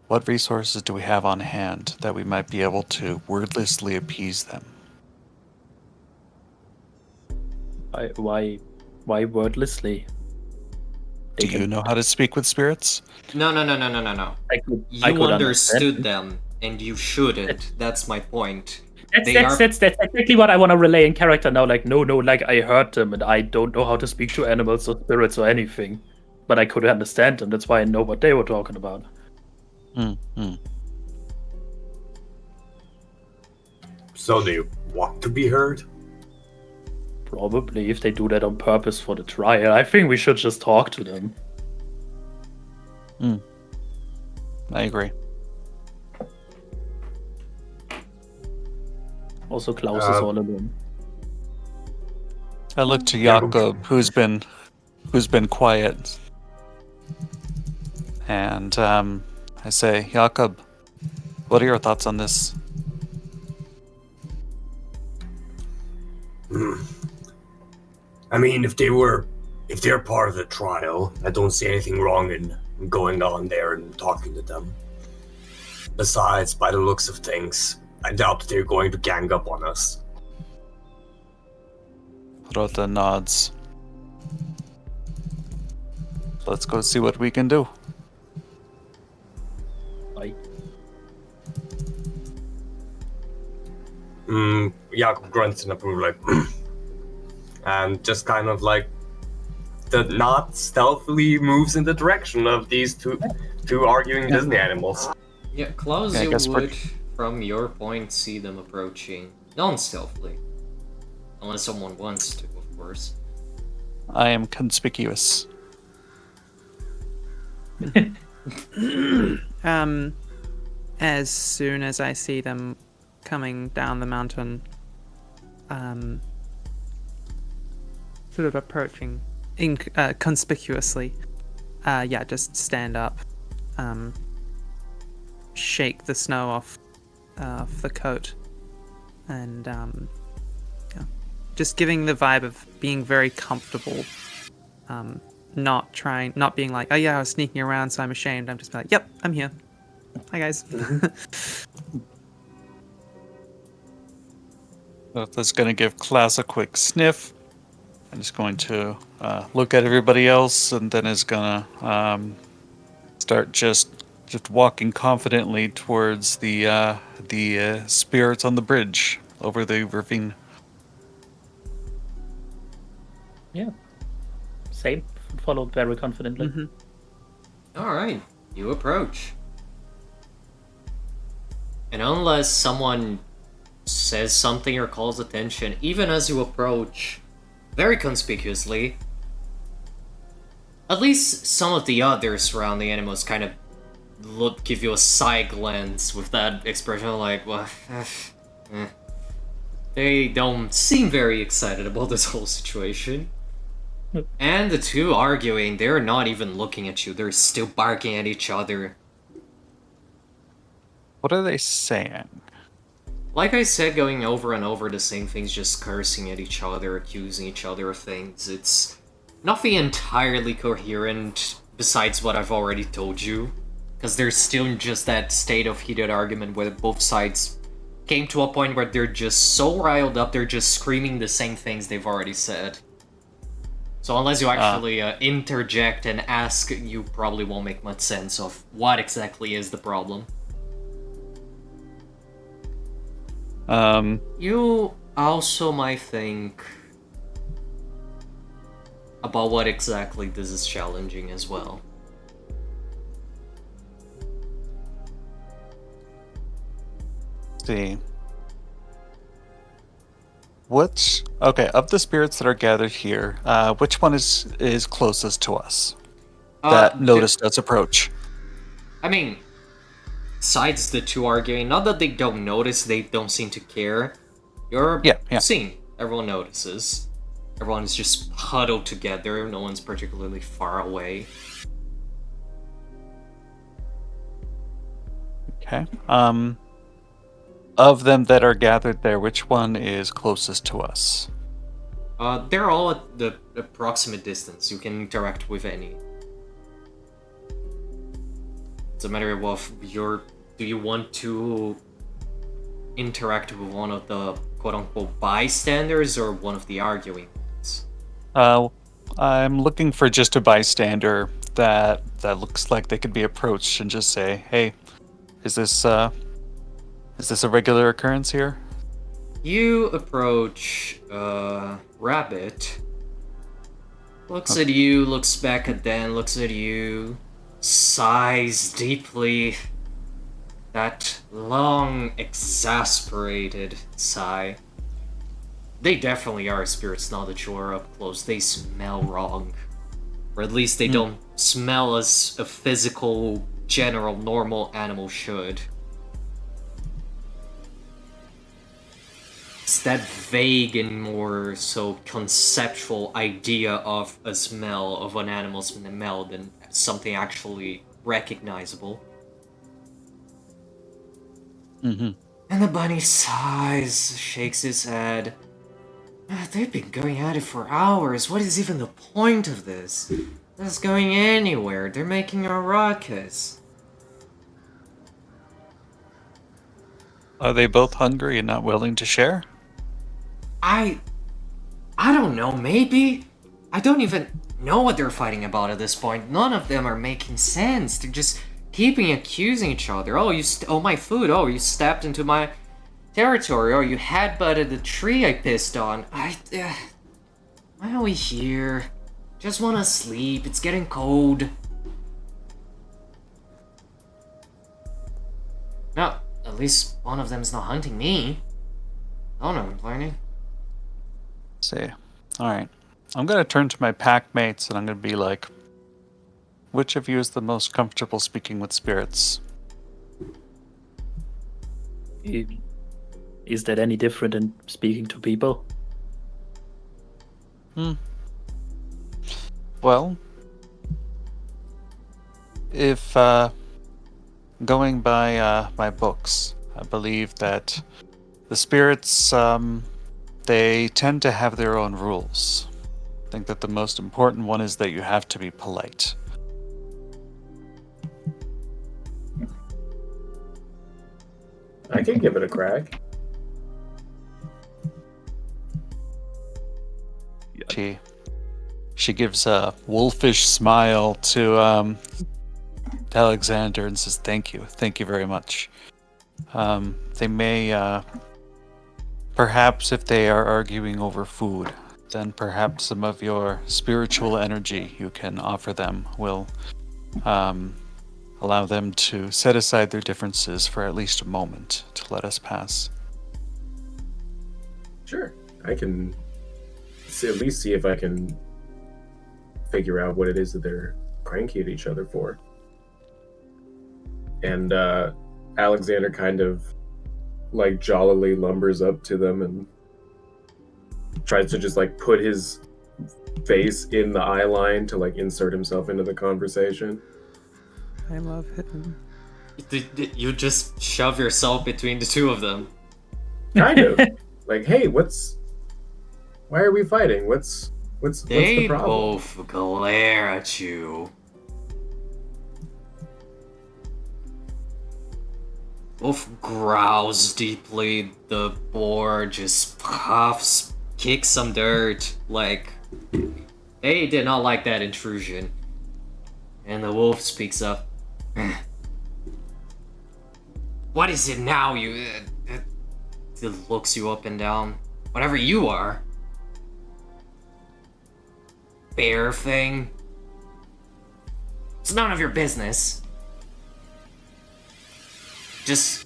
What resources do we have on hand that we might be able to wordlessly appease them?" Why wordlessly? Do you know how to speak with spirits? No. I could You understood understand. them, and you shouldn't. That's my point. That's exactly what I want to relay in character now. Like, no, like I heard them, and I don't know how to speak to animals or spirits or anything, but I could understand them. That's why I know what they were talking about. So do you want to be heard? Probably, if they do that on purpose for the trial, I think we should just talk to them. I agree. Also, Klaus is all alone. I look to Jakob, who's been quiet, and I say, "Jakob, what are your thoughts on this?" I mean, if they're part of the trial, I don't see anything wrong in going on there and talking to them. Besides, by the looks of things, I doubt they're going to gang up on us. Rota nods. Let's go see what we can do. Bye. Jakob grunts in approval, like, and just kind of like the not stealthily moves in the direction of these two arguing Disney animals. Yeah, Klaus, Yeah, I you guess would, from your point, see them approaching non-stealthily. Unless someone wants to, of course. I am conspicuous. As soon as I see them coming down the mountain, sort of approaching conspicuously, just stand up, shake the snow off the coat, and just giving the vibe of being very comfortable, not being like, oh yeah, I was sneaking around, so I'm ashamed. I'm just like, yep, I'm here. Hi guys. That's going to give Klaus a quick sniff. I'm just going to look at everybody else, and then is going to start just walking confidently towards the spirits on the bridge over the ravine. Yeah. Same. Followed very confidently. Mm-hmm. Alright, you approach. And unless someone says something or calls attention, even as you approach, very conspicuously, at least some of the other surrounding animals kind of give you a side glance with that expression like, well, They don't seem very excited about this whole situation. And the two arguing, they're not even looking at you, they're still barking at each other. What are they saying? Like I said, going over and over the same things, just cursing at each other, accusing each other of things. It's nothing entirely coherent besides what I've already told you. Because they're still in just that state of heated argument where both sides came to a point where they're just so riled up, they're just screaming the same things they've already said. So unless you actually interject and ask, you probably won't make much sense of what exactly is the problem. You also might think about what exactly this is challenging as well. See. Of the spirits that are gathered here, which one is closest to us that noticed us approach? I mean, besides the two arguing, not that they don't notice, they don't seem to care. You're seeing, everyone notices. Everyone is just huddled together, no one's particularly far away. Okay. Of them that are gathered there, which one is closest to us? They're all at the approximate distance. You can interact with any. It's a matter of do you want to interact with one of the quote-unquote bystanders or one of the arguing ones? I'm looking for just a bystander that looks like they could be approached and just say, "Hey, is this a regular occurrence here?" You approach Rabbit. Looks at you, looks back at Dan, looks at you, sighs deeply. That long, exasperated sigh. They definitely are spirits now that you are up close. They smell wrong. Or at least they don't smell as a physical, general, normal animal should. It's that vague and more so conceptual idea of a smell of an animal's smell than something actually recognizable. Mm-hmm. And the bunny sighs, shakes his head. They've been going at it for hours. What is even the point of this? This is going anywhere. They're making a ruckus. Are they both hungry and not willing to share? I don't know, maybe? I don't even know what they're fighting about at this point. None of them are making sense. They're just keeping accusing each other. Oh, you stole my food. Oh, you stepped into my territory. Oh, you headbutted the tree I pissed on. Why are we here? Just wanna sleep. It's getting cold. No, at least one of them's not hunting me. Oh no, I'm learning. See. Alright. I'm gonna turn to my pack mates and I'm gonna be like, which of you is the most comfortable speaking with spirits? Is that any different than speaking to people? Well, if going by my books, I believe that the spirits, they tend to have their own rules. I think that the most important one is that you have to be polite. I can give it a crack. She gives a wolfish smile to Alexander and says, thank you very much. They may, perhaps if they are arguing over food, then perhaps some of your spiritual energy you can offer them will allow them to set aside their differences for at least a moment to let us pass. Sure, I can at least see if I can figure out what it is that they're cranky at each other for. And Alexander kind of like jollily lumbers up to them and tries to just like put his face in the eye line to like insert himself into the conversation. I love him. You just shove yourself between the two of them. Kind of. Like, hey, why are we fighting? What's They the problem? both glare at you. Wolf growls deeply. The boar just puffs, kicks some dirt. Like, they did not like that intrusion. And the wolf speaks up. What is it now, you... It looks you up and down. Whatever you are. Bear thing. It's none of your business. Just...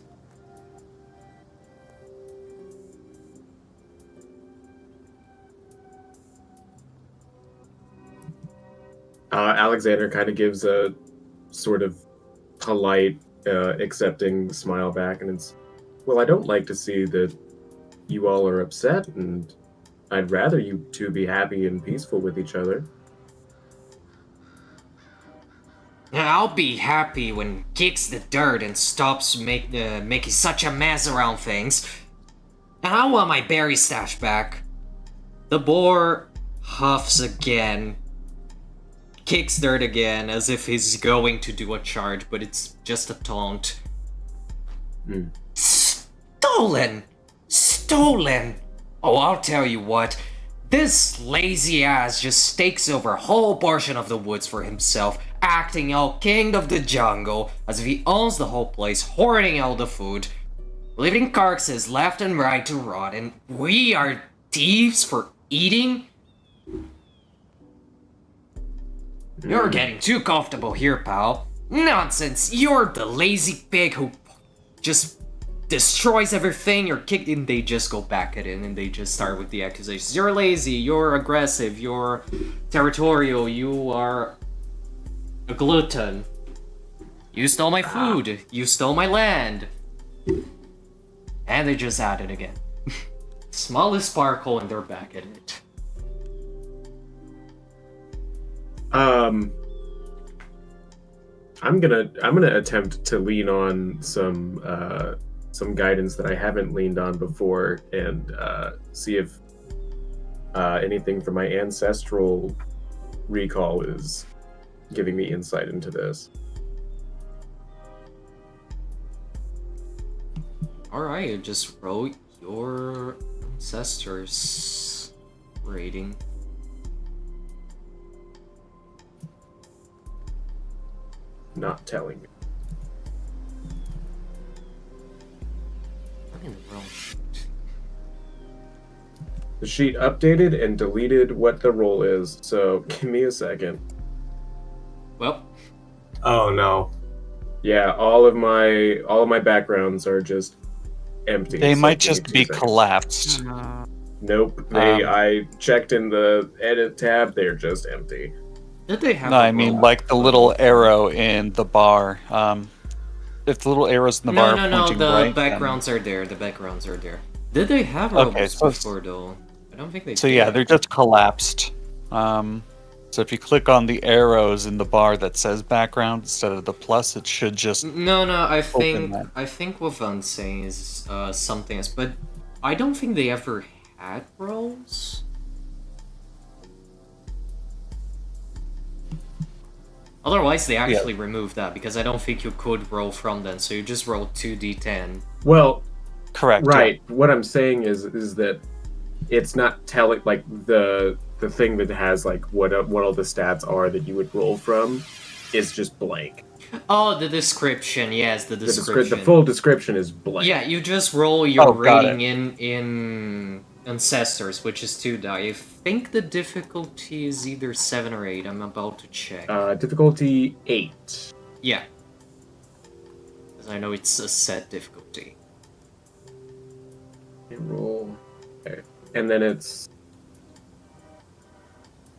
Alexander kind of gives a sort of polite, accepting smile back, and it's, well, I don't like to see that you all are upset, and I'd rather you two be happy and peaceful with each other. I'll be happy when kicks the dirt and stops making such a mess around things. And I want my berry stash back. The boar huffs again. Kicks dirt again as if he's going to do a charge, but it's just a taunt. Stolen! Stolen! Oh, I'll tell you what. This lazy ass just takes over a whole portion of the woods for himself, acting all king of the jungle, as if he owns the whole place, hoarding all the food, leaving carcasses left and right to rot, and we are thieves for eating? You're getting too comfortable here, pal. Nonsense, you're the lazy pig who just destroys everything. You're kicked in, they just go back at it and they just start with the accusations. You're lazy, you're aggressive, you're territorial, you are a glutton. You stole my food, you stole my land. And they just at it again. Smallest sparkle and they're back at it. I'm gonna attempt to lean on some guidance that I haven't leaned on before, and see if anything from my ancestral recall is giving me insight into this. Alright, you just wrote your ancestors rating. Not telling me. I'm in the wrong sheet. The sheet updated and deleted what the roll is, so give me a second. Well, Oh no. Yeah, all of my backgrounds are just empty. They so might give me just 2 be seconds. collapsed. Nope. I checked in the edit tab, they're just empty. did they have No, a I mean roll? like the little arrow in the bar. If the little arrows in the bar No, are pointing the right, backgrounds are there. The backgrounds are there. Did they have rolls so- before though? I don't think they So did. yeah, they're just collapsed. So if you click on the arrows in the bar that says background instead of the plus, it should just No, that. I think what Van's saying is something else, but I don't think they ever had rolls. Otherwise, they actually removed that because I don't think you could roll from them. So you just roll 2d10. Well, correct. right. What I'm saying is that it's not telling, like, the thing that has like what all the stats are that you would roll from is just blank. Oh, the description. Yes, the description. The full description is blank. Yeah, you just roll your got rating in Ancestors, which is 2 die. I think the difficulty is either 7 or 8. I'm about to check. Difficulty 8. Yeah. Because I know it's a set difficulty. Roll. Okay. And then it's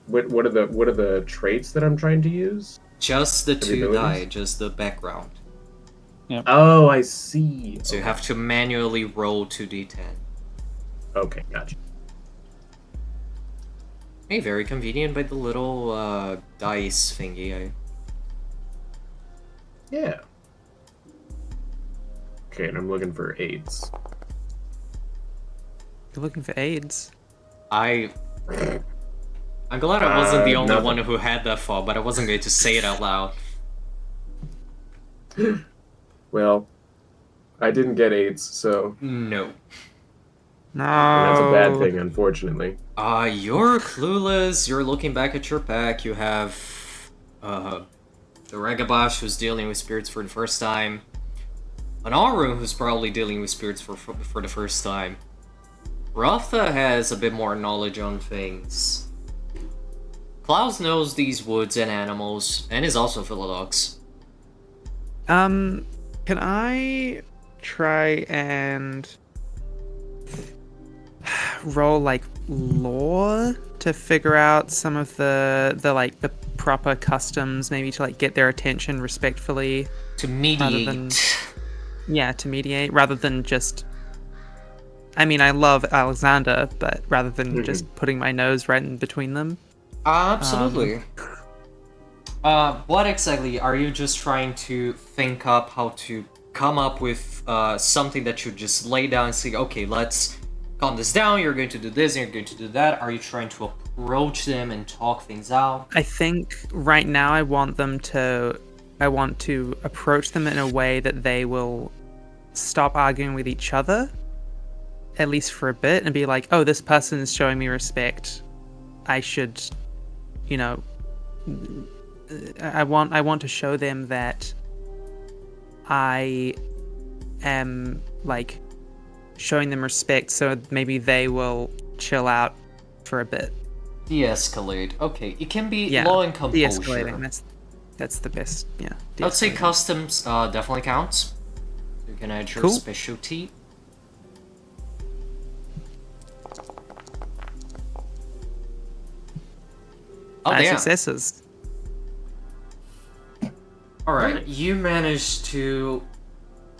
what are the traits that I'm trying to use? Just the The 2 abilities? die, just the background. Oh, I see. So you have to manually roll 2d10. Okay, gotcha. Hey, very convenient by the little dice thingy. Yeah. Okay, and I'm looking for 8s. You're looking for AIDS. I'm glad I wasn't the only nothing. one who had that thought, but I wasn't going to say it out loud. Well, I didn't get 8s, so No. No. and that's a bad thing, unfortunately. You're clueless. You're looking back at your pack. You have the Ragabash who's dealing with spirits for the first time. An Aru who's probably dealing with spirits for the first time. Rotha has a bit more knowledge on things. Klaus knows these woods and animals, and is also Philodox. Can I try and roll like lore to figure out some of the like the proper customs, maybe to like get their attention respectfully, To mediate. to mediate rather than just. I mean, I love Alexander, but rather than just putting my nose right in between them. Absolutely. What exactly are you just trying to think up how to come up with something that you just lay down and say, okay, let's calm this down, you're going to do this, and you're going to do that? Are you trying to approach them and talk things out? I think right now I want to approach them in a way that they will stop arguing with each other, at least for a bit, and be like, oh, this person is showing me respect. I should, I want to show them that I am like showing them respect, so maybe they will chill out for a bit. De-escalate. Okay, it can be Yeah, law and composure. de-escalating. That's the best. Yeah. I'd say de-escalating. customs definitely counts. You can add your Cool. specialty. Oh, damn. Successes. Alright, you managed to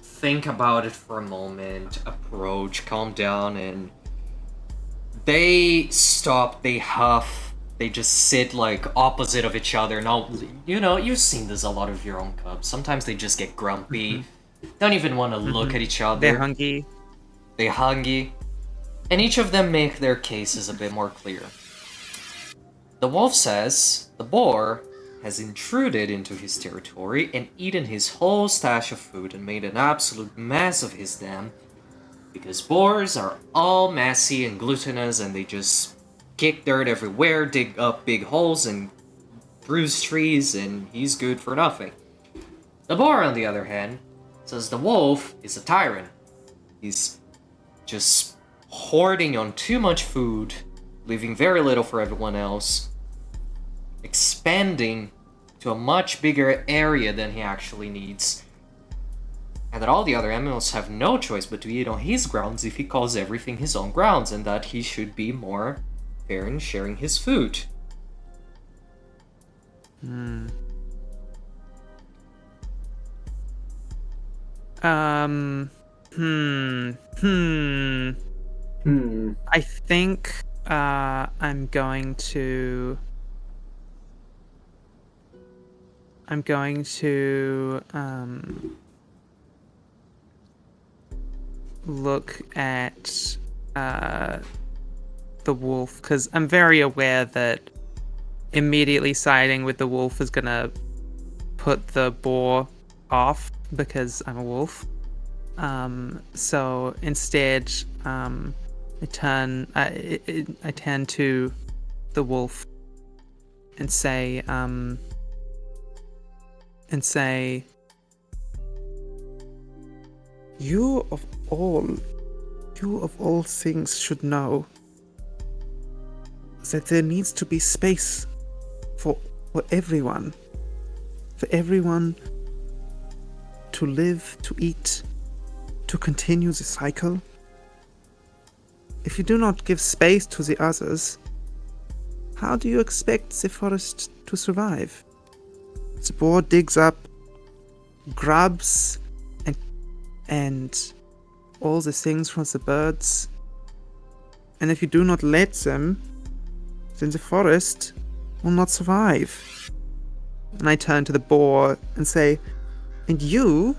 think about it for a moment, approach, calm down, and they stop, they huff, they just sit like opposite of each other. Now, you've seen this a lot of your own cubs. Sometimes they just get grumpy, don't even want to look at each other. They're hungry. They're hungry. And each of them make their cases a bit more clear. The wolf says the boar has intruded into his territory and eaten his whole stash of food and made an absolute mess of his den, because boars are all messy and glutinous and they just kick dirt everywhere, dig up big holes and bruise trees, and he's good for nothing. The boar, on the other hand, says the wolf is a tyrant. He's just hoarding on too much food, leaving very little for everyone else, expanding to a much bigger area than he actually needs, and that all the other animals have no choice but to eat on his grounds if he calls everything his own grounds, and that he should be more fair in sharing his food. I think I'm going to look at the wolf, because I'm very aware that immediately siding with the wolf is gonna put the boar off because I'm a wolf. So instead, I turn to the wolf and say, you of all things should know that there needs to be space for everyone to live, to eat, to continue the cycle. if you do not give space to the others, how do you expect the forest to survive? The boar digs up grubs and all the things from the birds. And if you do not let them, then the forest will not survive. And I turn to the boar and say, and you?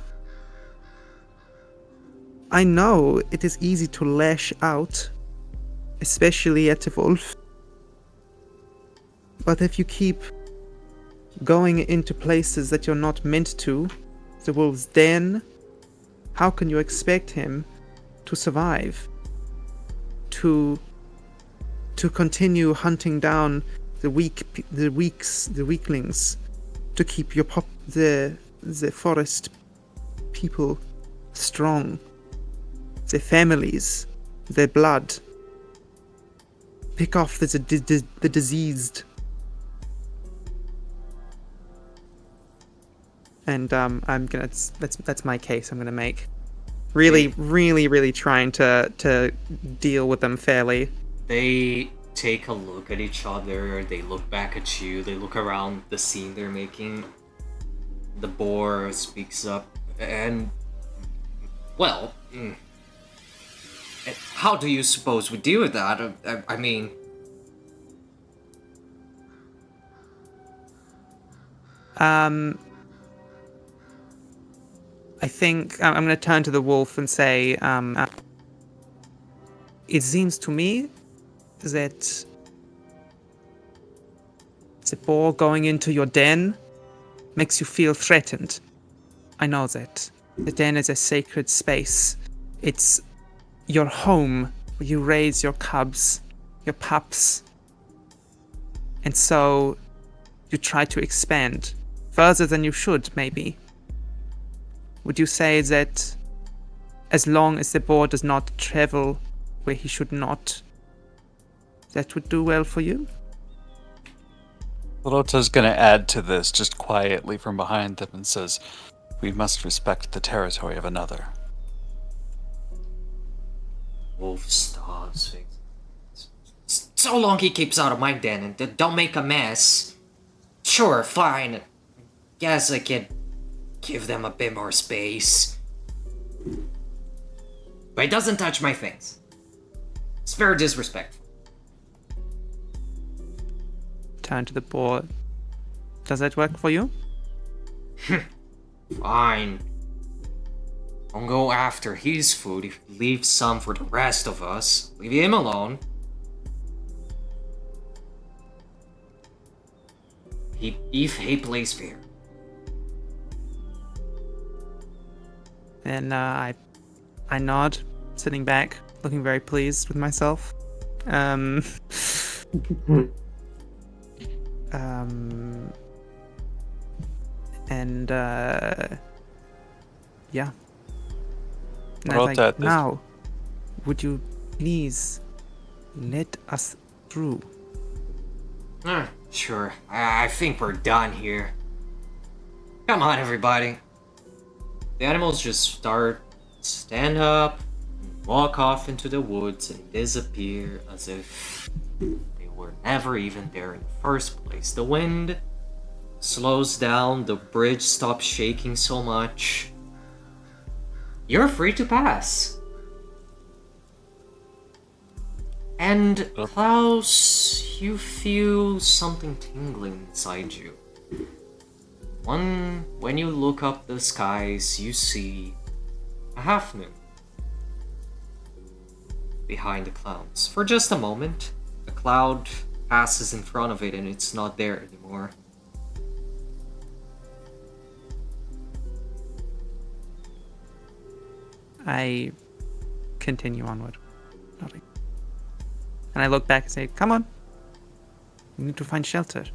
I know it is easy to lash out, especially at the wolf. But if you keep going into places that you're not meant to, the wolf's den, how can you expect him to survive? To continue hunting down the weaklings, to keep the forest people strong, their families, their blood. Pick off the diseased. And I'm gonna. That's my case. I'm gonna make. Really trying to deal with them fairly. They take a look at each other. They look back at you. They look around the scene they're making. The boar speaks up, and well, how do you suppose we deal with that? I mean. I think I'm going to turn to the wolf and say, it seems to me that the boar going into your den makes you feel threatened. I know that. The den is a sacred space. It's your home where you raise your cubs, your pups. And so you try to expand further than you should, maybe. Would you say that as long as the boar does not travel where he should not, that would do well for you? Lota's going to add to this just quietly from behind them and says, we must respect the territory of another. Wolf stops. So long he keeps out of my den and don't make a mess. Sure, fine. Guess I can give them a bit more space. But he doesn't touch my things. It's very disrespectful. Turn to the boar. Does that work for you? Fine. Don't go after his food. Leave some for the rest of us. Leave him alone. If he plays fair. And I nod, sitting back, looking very pleased with myself. Yeah. And I was like, now, would you please let us through? Sure. I think we're done here. Come on, everybody. The animals just stand up, walk off into the woods, and disappear as if they were never even there in the first place. The wind slows down, the bridge stops shaking so much. You're free to pass. And Klaus, you feel something tingling inside you. When you look up the skies, you see a half moon behind the clouds. For just a moment, a cloud passes in front of it and it's not there anymore. I continue onward, nodding. And I look back and say, come on. We need to find shelter.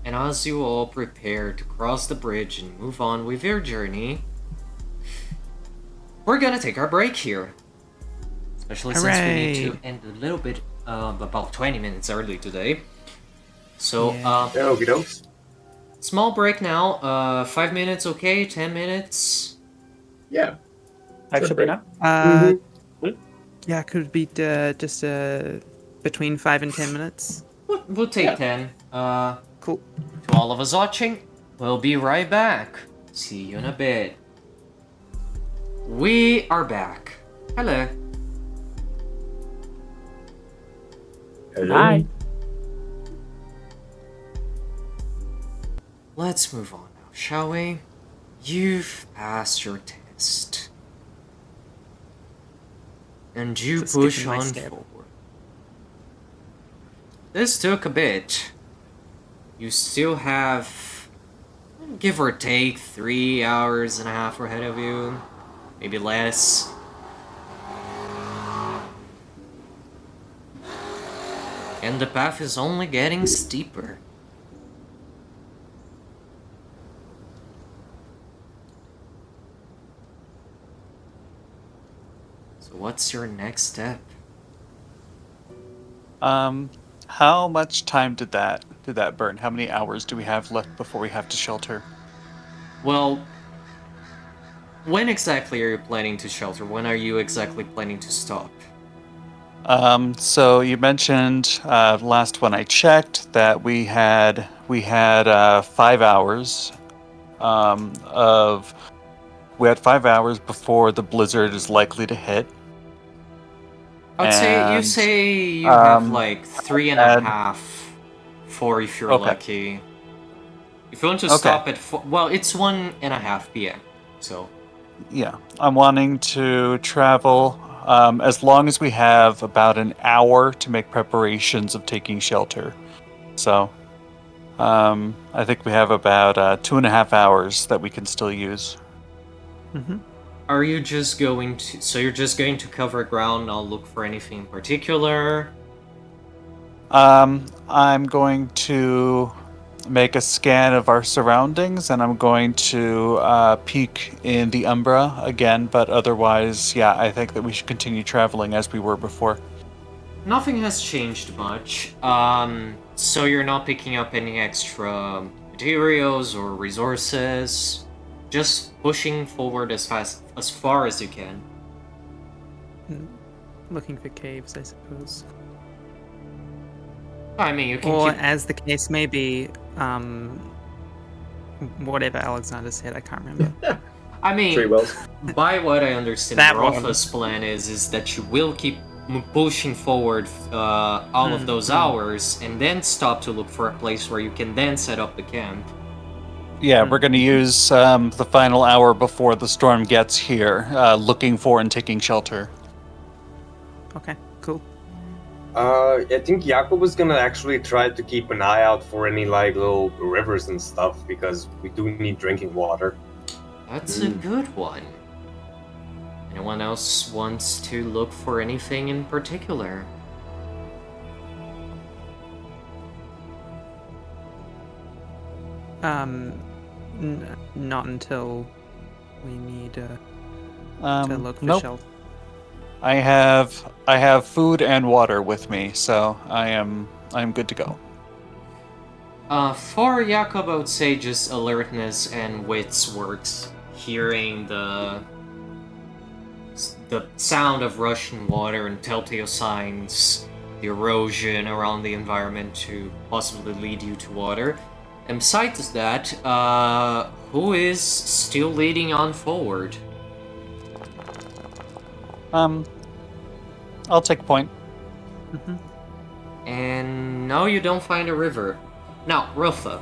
And as you all prepare to cross the bridge and move on with your journey, we're gonna take our break here. Especially since we need to end a little bit, about 20 minutes early today. So, Okey dokes. small break now. 5 minutes, okay? 10 minutes? Yeah. Five Sure, should be great. enough. Yeah, could it be just between 5 and 10 minutes? We'll take Yeah. 10. Cool. To all of us watching, we'll be right back. See you in a bit. We are back. Hello. Hello. Hi. Let's move on now, shall we? You've passed your test. And you Just push skipping my on step. forward. This took a bit. You still have, give or take, 3 hours and a half ahead of you. Maybe less. And the path is only getting steeper. So what's your next step? How much time did that burn? How many hours do we have left before we have to shelter? Well, when exactly are you planning to shelter? When are you exactly planning to stop? So you mentioned last when I checked that we had 5 hours of we had 5 hours before the blizzard is likely to hit. I'd say And, you have um, like 3.5 for if you're Okay. lucky. If you want to Okay. stop at well, it's 1.5 p.m. So Yeah, I'm wanting to travel as long as we have about an hour to make preparations of taking shelter. So, I think we have about 2.5 hours that we can still use. Mm-hmm. are you just going to? So you're just going to cover ground, not look for anything in particular? I'm going to make a scan of our surroundings, and I'm going to peek in the Umbra again. But otherwise, yeah, I think that we should continue traveling as we were before. Nothing has changed much. So you're not picking up any extra materials or resources. Just pushing forward as far as you can. Looking for caves, I suppose. I mean, you can Or, keep. as the case may be, whatever Alexander said, I can't remember. I mean, Tree wells. by what I understand, That one. Rafa's plan is that you will keep pushing forward all of those hours, and then stop to look for a place where you can then set up the camp. Yeah, we're going to use the final hour before the storm gets here, looking for and taking shelter. Okay, cool. I think Jakob was gonna actually try to keep an eye out for any like little rivers and stuff because we do need drinking water. That's a good one. Anyone else wants to look for anything in particular? Not until we need to look for Nope. shelter. I have food and water with me, so I'm good to go. For Jakob, I would say just alertness and wits works. Hearing the sound of rushing water and telltale signs, the erosion around the environment to possibly lead you to water. And besides that, who is still leading on forward? I'll take point. And no, you don't find a river. Now, Rofa.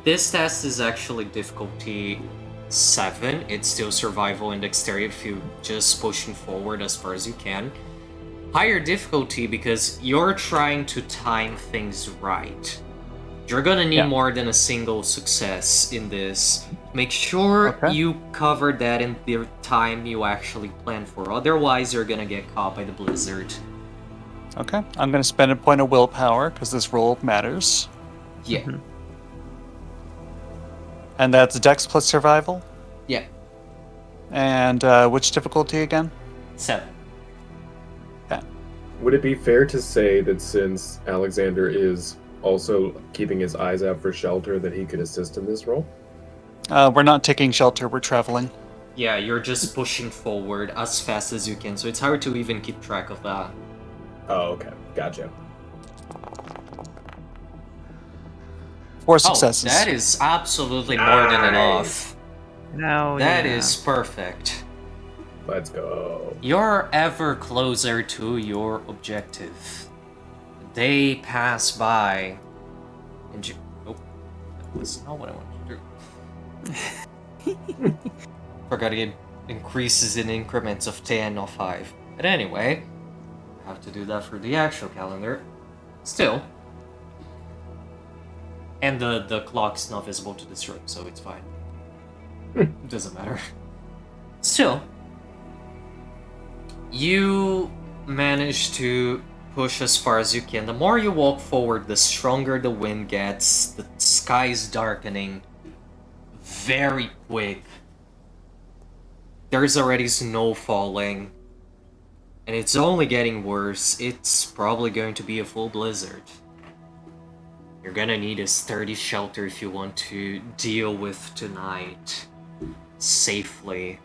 This test is actually difficulty 7. It's still survival and dexterity if you just pushing forward as far as you can. Higher difficulty because you're trying to time things right. You're gonna need more than a single success in this. Make sure you cover that in the time you actually plan for. Otherwise, you're gonna get caught by the blizzard. Okay, I'm going to spend a point of willpower because this roll matters. Yeah. And that's Dex plus survival? Yeah. And which difficulty again? 7. Would it be fair to say that since Alexander is also keeping his eyes out for shelter, that he could assist in this role? We're not taking shelter, we're traveling. Yeah, you're just pushing forward as fast as you can, so it's hard to even keep track of that. Oh, okay. Gotcha. 4 successes. Oh, that is absolutely more than enough. No, That is perfect. Let's go. You're ever closer to your objective. They pass by, and you... Oh, that was not what I wanted to do. Forgot it increases in increments of 10 or 5. But anyway, I have to do that for the actual calendar. Still. And the clock's not visible to this room, so it's fine. It doesn't matter. Still, you manage to push as far as you can. The more you walk forward, the stronger the wind gets. The sky's darkening very quick. There's already snow falling. And it's only getting worse. It's probably going to be a full blizzard. You're gonna need a sturdy shelter if you want to deal with tonight safely.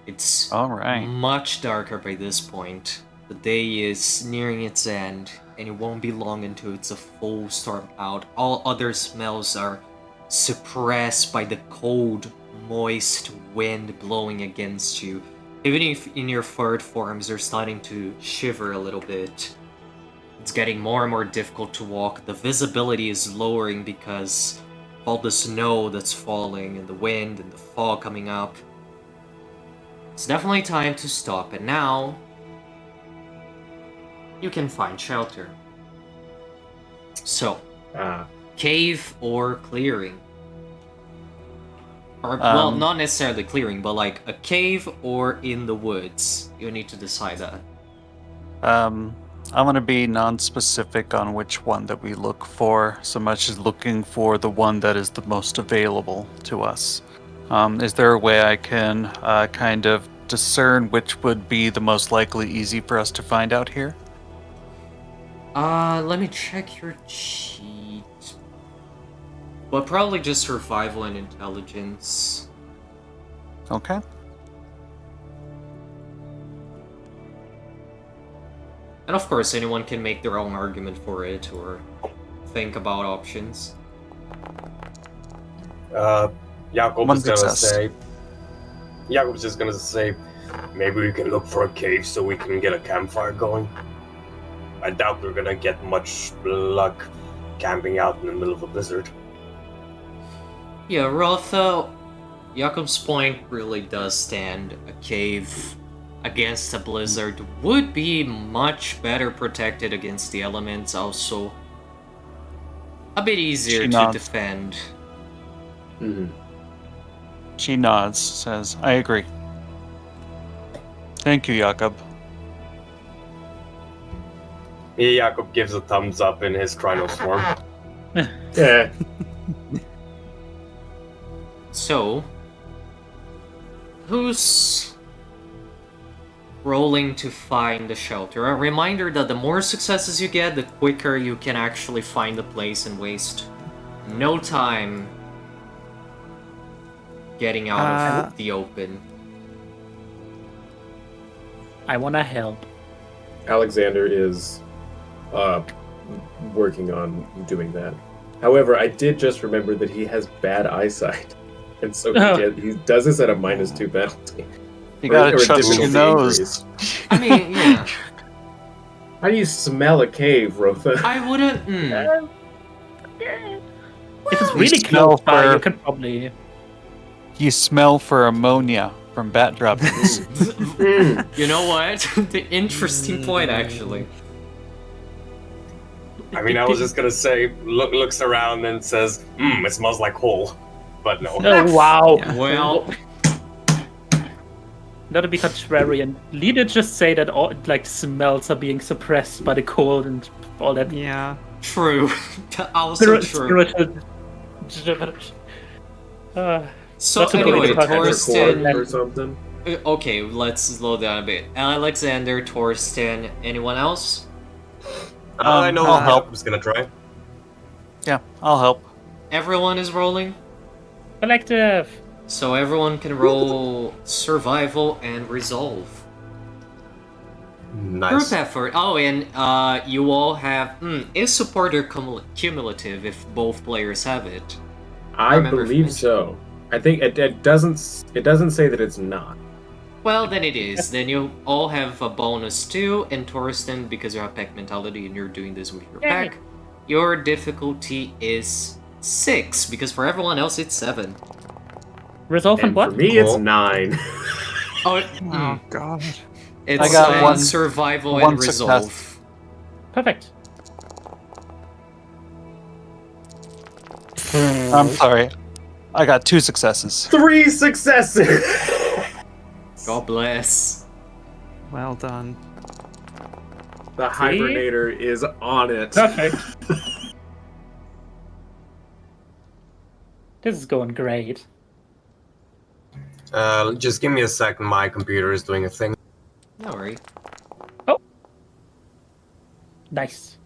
It's Alright. much darker by this point. The day is nearing its end, and it won't be long until it's a full storm out. All other smells are suppressed by the cold, moist wind blowing against you. Even if in your furred forms you're starting to shiver a little bit. It's getting more and more difficult to walk. The visibility is lowering because of all the snow that's falling and the wind and the fog coming up. It's definitely time to stop, and now you can find shelter. So, cave or clearing? Or, well, not necessarily clearing, but like a cave or in the woods. You need to decide that. I'm going to be non-specific on which one that we look for, so much as looking for the one that is the most available to us. Is there a way I can kind of discern which would be the most likely easy for us to find out here? Let me check your cheat. But probably just survival and intelligence. Okay. And of course, anyone can make their own argument for it or think about options. Jakob One is gonna success. say. Jakob's just gonna say, maybe we can look for a cave so we can get a campfire going. I doubt we're gonna get much luck camping out in the middle of a blizzard. Yeah, Rotha, Jakob's point really does stand. A cave against a blizzard would be much better protected against the elements, also a bit easier She to nods. defend. Mm-hmm. She nods, says, I agree. Thank you, Jakob. Yeah, Jakob gives a thumbs up in his Chronicle form. Yeah. So, who's rolling to find the shelter? A reminder that the more successes you get, the quicker you can actually find the place and waste no time getting out of the open. I wanna help. Alexander is working on doing that. However, I did just remember that he has bad eyesight. And so he does this at a -2 penalty. You gotta Or trust your difficulty nose. increase. I mean, yeah. How do you smell a cave, Rotha? I wouldn't. If it's really smell close by, for- you can probably. You smell for ammonia from bat droppings. You know what? The interesting point, actually. I mean, I was just gonna say, looks around and says, it smells like coal. But no. Oh wow! Yeah, well, Not to be contrarian, Lena just say that all like smells are being suppressed by the cold and all that. Yeah. true. Also true. So Not to go anyway, into context. Torsten. or something. Okay, let's slow down a bit. Alexander, Torsten, anyone else? I know I'll help. Jakob's gonna try. Yeah, I'll help. Everyone is rolling? Collective. So everyone can roll survival and resolve. Nice. Group effort. Oh, and you all have. Is support or cumulative if both players have it? I remember believe if- so. I think it doesn't say that it's not. Well, then it is. Then you all have a bonus too, and Torsten, because you have pack mentality and you're doing this with your Yay. pack, your difficulty is 6, because for everyone else it's 7. Resolve and And what? for me, it's Cool. 9. Oh, Oh god. it's I got one- survival one and success. resolve. Perfect. I'm sorry. I got 2 successes. 3 successes. God bless. Well done. The hibernator is on it. Perfect. This is going great. Just give me a second. My computer is doing a thing. No worry. Nice.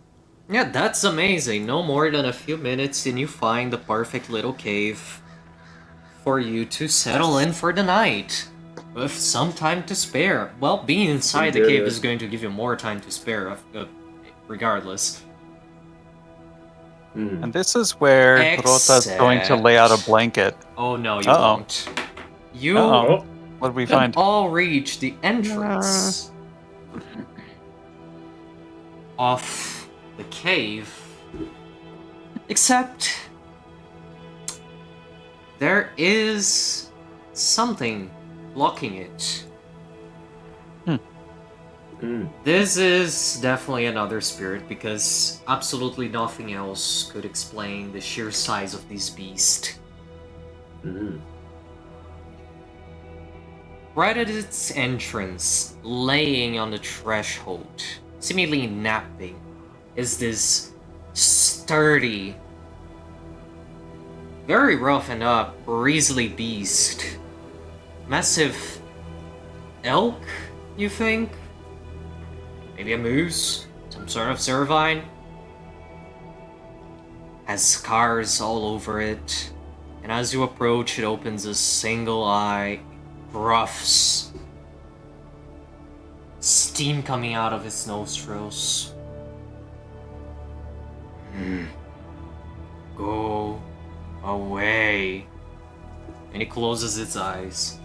Yeah, that's amazing. No more than a few minutes and you find the perfect little cave for you to settle in for the night. With some time to spare. Well, being inside the did cave it. is going to give you more time to spare, regardless. And this is where Rota's going to lay out a blanket. Oh no, you Uh-oh. won't. You Uh-oh. What did we find? all reach the entrance of the cave. Except there is something blocking it. This is definitely another spirit because absolutely nothing else could explain the sheer size of this beast. Right at its entrance, laying on the threshold, seemingly napping, is this sturdy, very roughened up, grisly beast. Massive elk, you think? Maybe a moose? Some sort of cervine? Has scars all over it, and as you approach, it opens a single eye, ruffs, steam coming out of its nostrils. Go away. And it closes its eyes.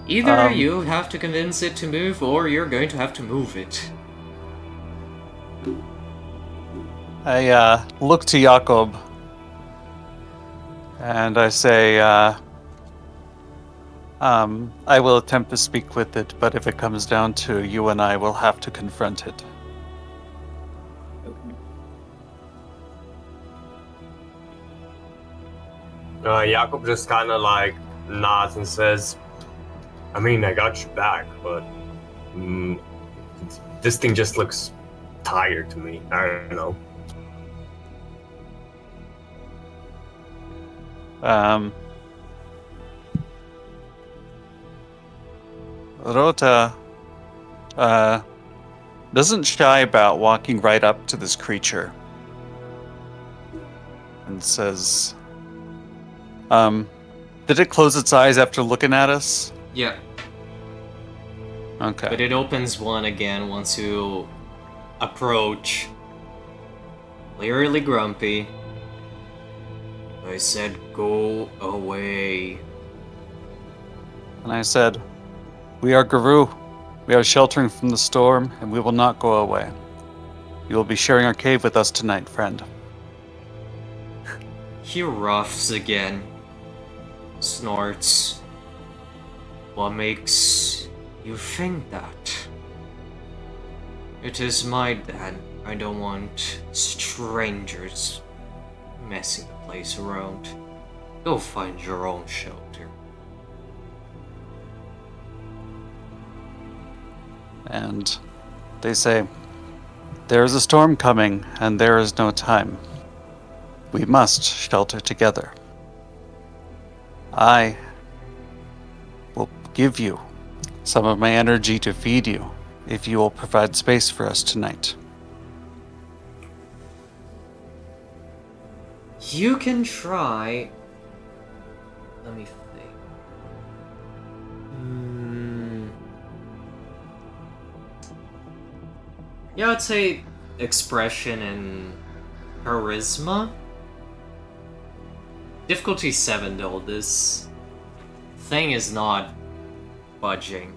Either you have to convince it to move, or you're going to have to move it. I look to Jakob and I say, I will attempt to speak with it, but if it comes down to you and I will have to confront it. Jakob just kind of like nods and says, I mean, I got your back, but this thing just looks tired to me. I don't know. Rota doesn't shy about walking right up to this creature and says, did it close its eyes after looking at us? Yeah, Okay. but it opens one again once you approach. Clearly grumpy. I said, go away. And I said, we are Guru. We are sheltering from the storm, and we will not go away. You will be sharing our cave with us tonight, friend. He ruffs again. Snorts. What makes you think that? It is my den. I don't want strangers messing the place around. Go find your own shelter. And they say, there is a storm coming, and there is no time. We must shelter together. I will give you some of my energy to feed you if you will provide space for us tonight. You can try. Let me think. Yeah, I'd say expression and charisma. Difficulty 7 though. This thing is not budging.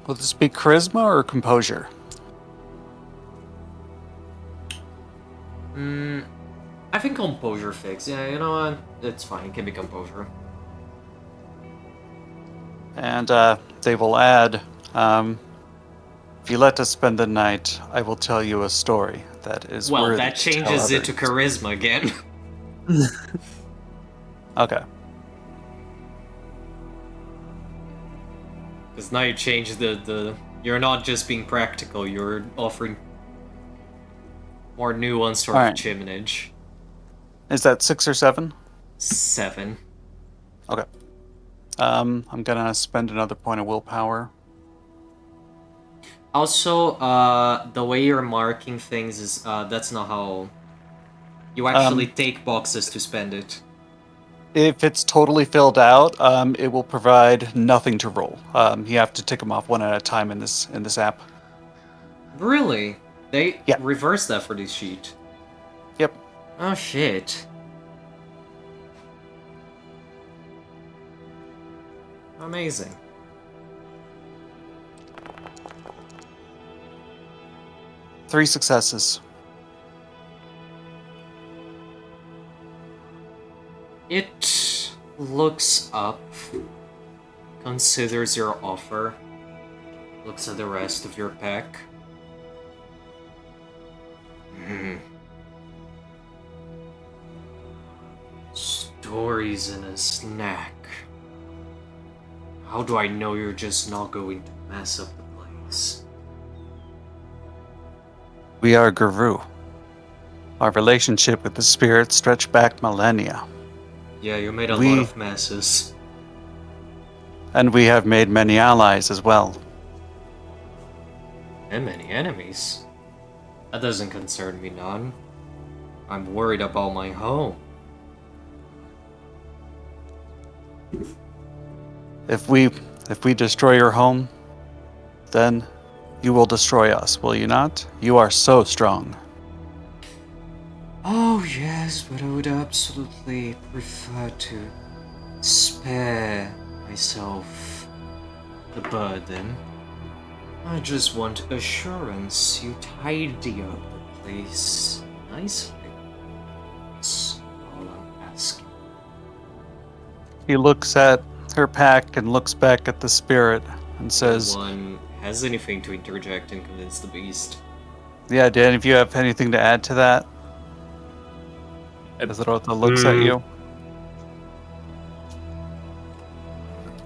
Will this be charisma or composure? I think composure fix. Yeah, you know what? It's fine. It can be composure. And they will add, if you let us spend the night, I will tell you a story that is Well, worthy that to tell changes it to others." charisma again. Okay. Because now you change the. You're not just being practical, you're offering more nuanced sort Alright. of chiminage. Is that 6 or 7? 7. Okay. I'm gonna spend another point of willpower. Also, the way you're marking things is that's not how you actually take boxes to spend it. If it's totally filled out, it will provide nothing to roll. You have to tick them off one at a time in this app. Really? They Yeah. reversed that for this sheet. Yep. Oh shit. Amazing. Three successes. It looks up, considers your offer, looks at the rest of your pack. Stories in a snack. How do I know you're just not going to mess up the place? We are Guru. Our relationship with the spirit stretched back millennia, Yeah, you made a We- lot of messes. and we have made many allies as well. And many enemies. That doesn't concern me none. I'm worried about my home. If we destroy your home, then you will destroy us, will you not? You are so strong. Oh yes, but I would absolutely prefer to spare myself the burden. I just want assurance you tidy up the place nicely. That's all I'm asking. He looks at her pack and looks back at the spirit and says, Anyone has anything to interject and convince the beast? "Yeah, Dan, if you have anything to add to that?" As Rota looks at you.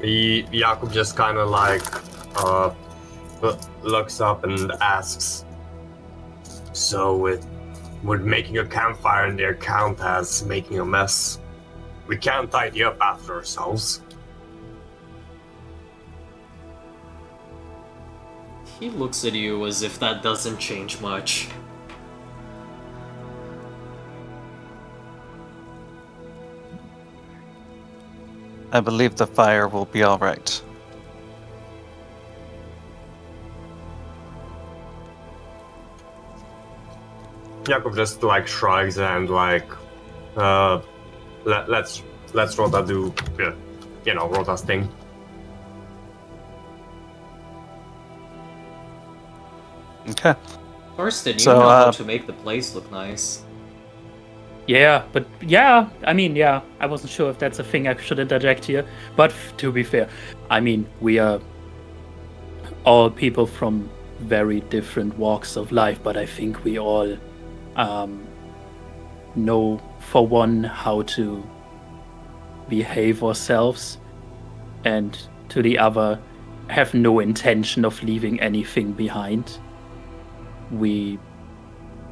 Jakub just kind of like looks up and asks, "So would making a campfire in there count as making a mess? We can't tidy up after ourselves." He looks at you as if that doesn't change much. I believe the fire will be all right. Jakub just like shrugs and like, let's Rota do, Rota's thing. Okay. Thorsten, you So, know how to make the place look nice. Yeah, but yeah, I mean, yeah, I wasn't sure if that's a thing I should interject here. But to be fair, I mean, we are all people from very different walks of life, but I think we all know, for one, how to behave ourselves, and to the other, have no intention of leaving anything behind.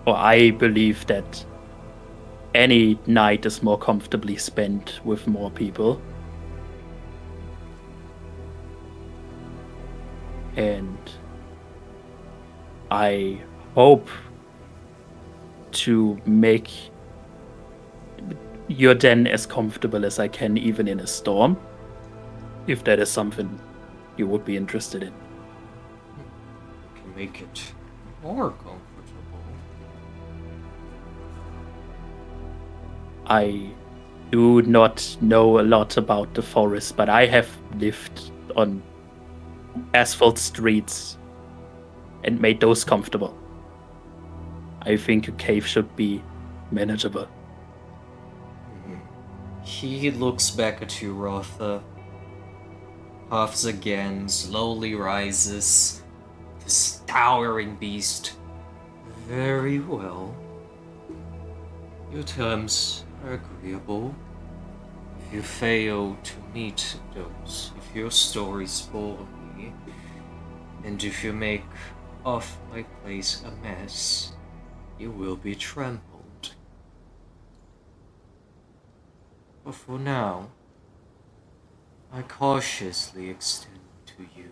I believe that any night is more comfortably spent with more people. And I hope to make you're then as comfortable as I can, even in a storm. If that is something you would be interested in. Can make it more comfortable. I do not know a lot about the forest, but I have lived on asphalt streets and made those comfortable. I think a cave should be manageable. He looks back at you, Rotha. Puffs again, slowly rises. This towering beast. Very well. Your terms are agreeable. If you fail to meet those, if your stories bore me, and if you make of my place a mess, you will be trampled. But for now, I cautiously extend to you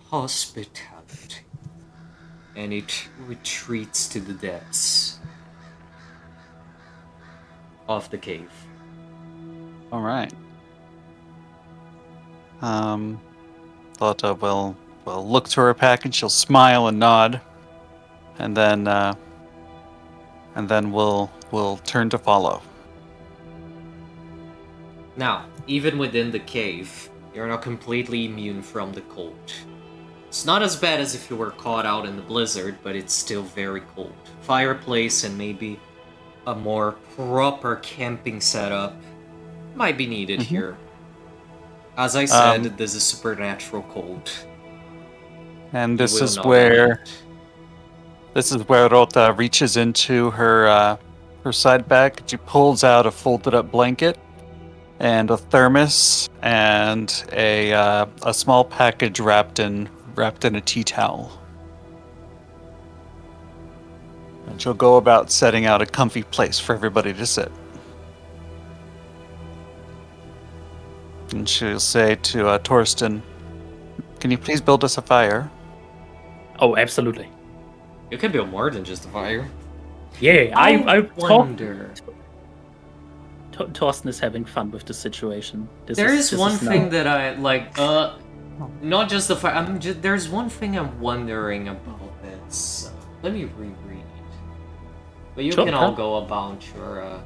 hospitality, and it retreats to the depths of the cave. All right. Lotta will look to her package. She'll smile and nod, and then we'll turn to follow. Now, even within the cave, you're not completely immune from the cold. It's not as bad as if you were caught out in the blizzard, but it's still very cold. Fireplace and maybe a more proper camping setup might be needed here. As I said, this is supernatural cold. And You this will is not where like it. Rota reaches into her side bag. She pulls out a folded up blanket and a thermos and a small package wrapped in a tea towel. And she'll go about setting out a comfy place for everybody to sit. And she'll say to Torsten, "Can you please build us a fire?" Oh, absolutely. You can build more than just a fire. Yeah, I wonder. Torsten is having fun with the situation. There's one thing now. that I like. Not just the fire. There's one thing I'm wondering about this. Let me reread. But you Sure, can all huh? go about your. How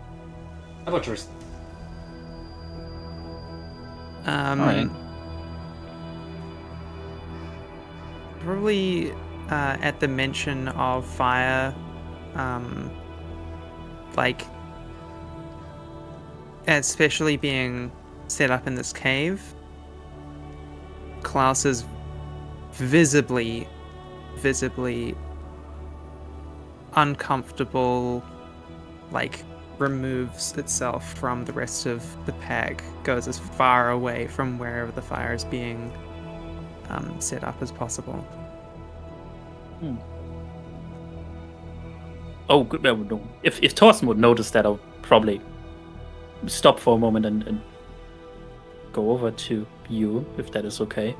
about yours? Alright. Probably at the mention of fire, like, especially being set up in this cave, Klaus is visibly uncomfortable, like, removes itself from the rest of the pack, goes as far away from wherever the fire is being set up as possible. Oh, good. No. If Torsten would notice that, I'll probably stop for a moment and go over to you, if that is okay.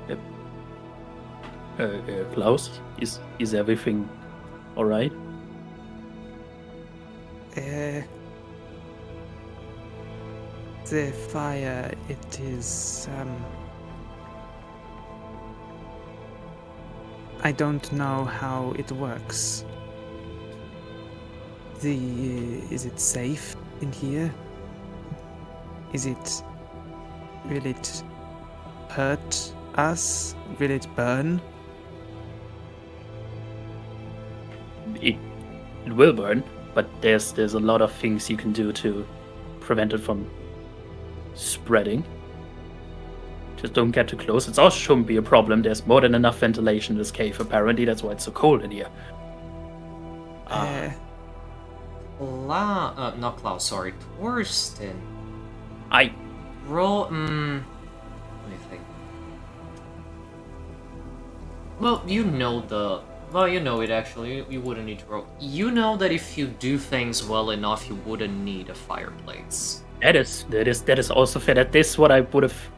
Yep. Klaus, is everything all right? The fire, it is, I don't know how it works. Is it safe in here? Will it hurt us? Will it burn? It will burn, but there's a lot of things you can do to prevent it from spreading. Just don't get too close. It also shouldn't be a problem. There's more than enough ventilation in this cave, apparently. That's why it's so cold in here. Not Klaus, sorry. Torsten. I Roll, let me think. Well, you know it actually. You wouldn't need to roll. You know that if you do things well enough, you wouldn't need a fireplace. That is also fair. That is what I would have,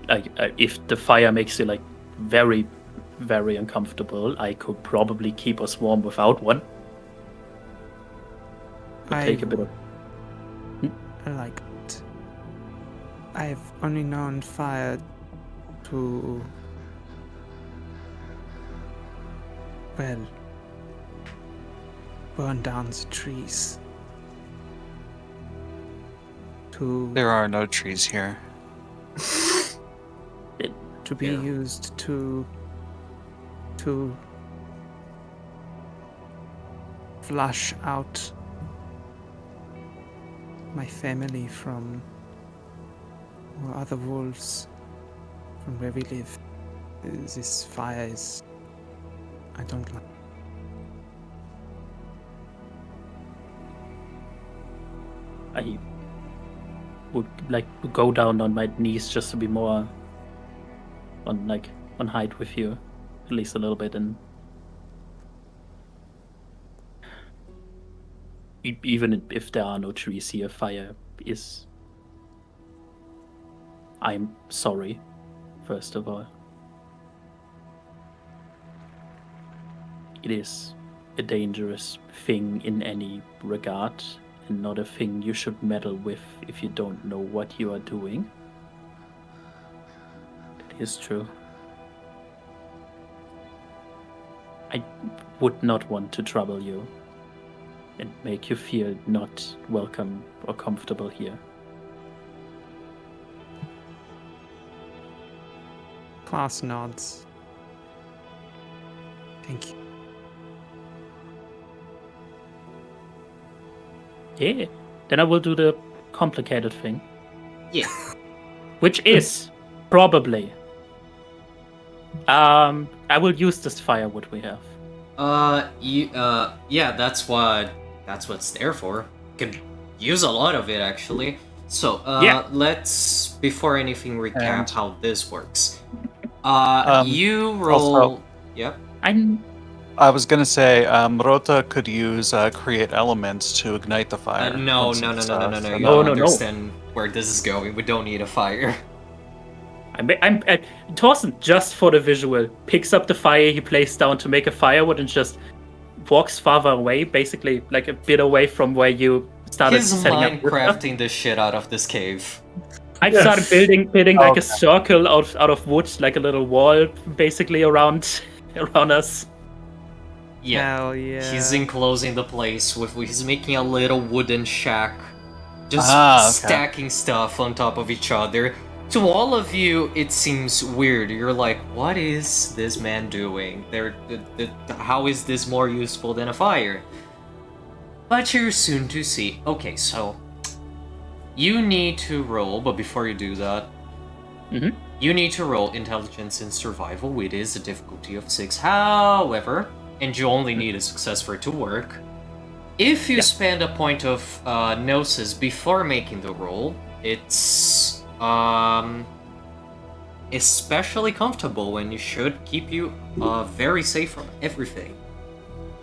like, if the fire makes you like very, very uncomfortable. I could probably keep us warm without one. Would take a bit of... I like it. I've only known fire to... well... burn down the trees. There are no trees here. To be used to flush out my family from or other wolves from where we live. This fire is... I don't like. I would like go down on my knees just to be more on height with you, at least a little bit, and even if there are no trees here, fire is... I'm sorry, first of all. It is a dangerous thing in any regard, and not a thing you should meddle with if you don't know what you are doing. It is true. I would not want to trouble you and make you feel not welcome or comfortable here. Klaus nods. Thank you. Yeah, then I will do the complicated thing. Yeah. Which is probably... I will use this firewood we have. Yeah, that's what's there for. You can use a lot of it, actually. So, let's, before anything, recap how this works. You roll... also- Yep. I was gonna say, Rota could use create elements to ignite the fire. No. once You it's, don't No. understand where this is going. We don't need a fire. Thorsten, just for the visual, picks up the fire he placed down to make a firewood and just walks farther away, basically like a bit away from where you started He's setting up. Minecrafting the shit out of this cave. I started building like Okay. a circle out of wood, like a little wall, basically around us. Yeah. Hell yeah. He's enclosing the place he's making a little wooden shack. Just Okay. stacking stuff on top of each other. To all of you, it seems weird. You're like, what is this man doing? How is this more useful than a fire? But you're soon to see. Okay, so you need to roll, but before you do that, you need to roll intelligence and survival. It is a difficulty of 6. However, and you only need a success for it to work. If you spend a point of gnosis before making the roll, it's especially comfortable, and you should keep you very safe from everything.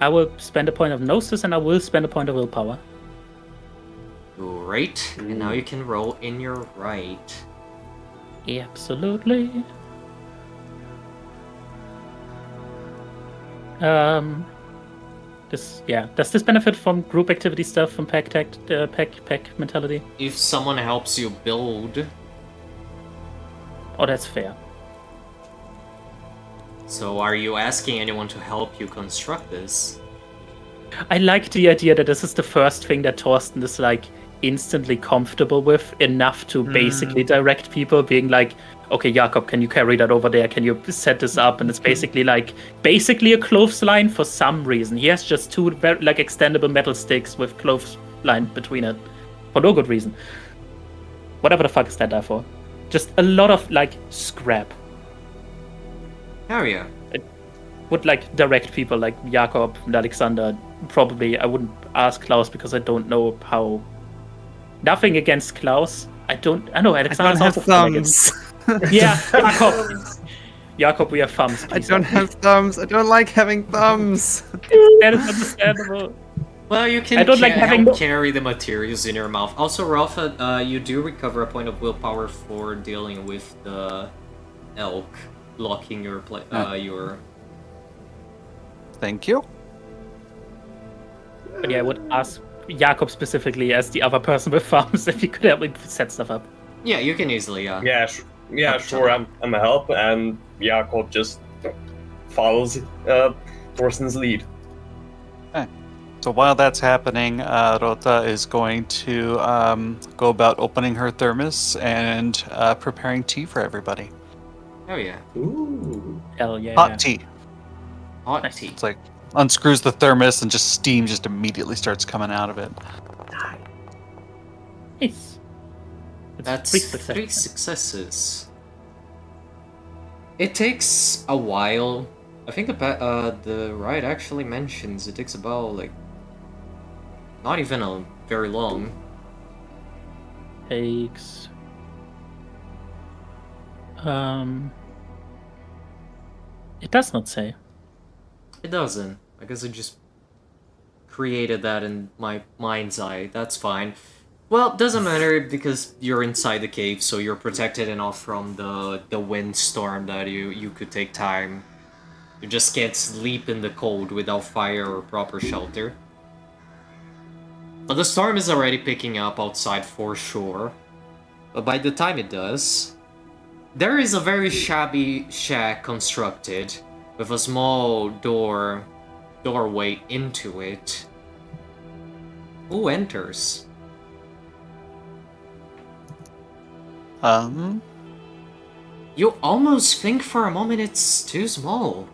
I will spend a point of gnosis and I will spend a point of willpower. Great, and now you can roll in your right. Absolutely. Does this benefit from group activity stuff from pack mentality? If someone helps you build, Oh, that's fair. so are you asking anyone to help you construct this? I like the idea that this is the first thing that Thorsten is like instantly comfortable with enough to basically direct people, being like, okay, Jakob, can you carry that over there? Can you set this up? And it's basically a clothesline for some reason. He has just two like extendable metal sticks with clothesline between it for no good reason. Whatever the fuck is that there for? Just a lot of like scrap. Oh yeah. Would like direct people like Jakob and Alexander. Probably I wouldn't ask Klaus because I don't know how. Nothing against Klaus. I know I Alexander don't have thumbs. Yeah, Jakob, we have thumbs. I don't have thumbs. I don't like having thumbs. That is understandable. Well, you can I don't like having help carry the materials in your mouth. Also, Ralph, you do recover a point of willpower for dealing with the elk blocking your Thank you. But yeah, I would ask Jakob specifically as the other person with farms if he could help me set stuff up. Yeah, you can easily. Yeah, sure. I'm a help, and Jakob just follows Thorsten's lead. So while that's happening, Rota is going to go about opening her thermos and preparing tea for everybody. Oh yeah, Ooh. Hell yeah. Hot tea. hot Nice. tea. It's like unscrews the thermos and just steam just immediately starts coming out of it. Nice. It's That's 3 successes. 3 successes. It takes a while. I think the ride actually mentions it takes about like not even a very long. Takes. It does not say. It doesn't. I guess I just created that in my mind's eye. That's fine. Well, it doesn't matter because you're inside the cave, so you're protected enough from the windstorm that you could take time. You just can't sleep in the cold without fire or proper shelter. But the storm is already picking up outside for sure. But by the time it does, there is a very shabby shack constructed with a small doorway into it. Who enters? You almost think for a moment it's too small.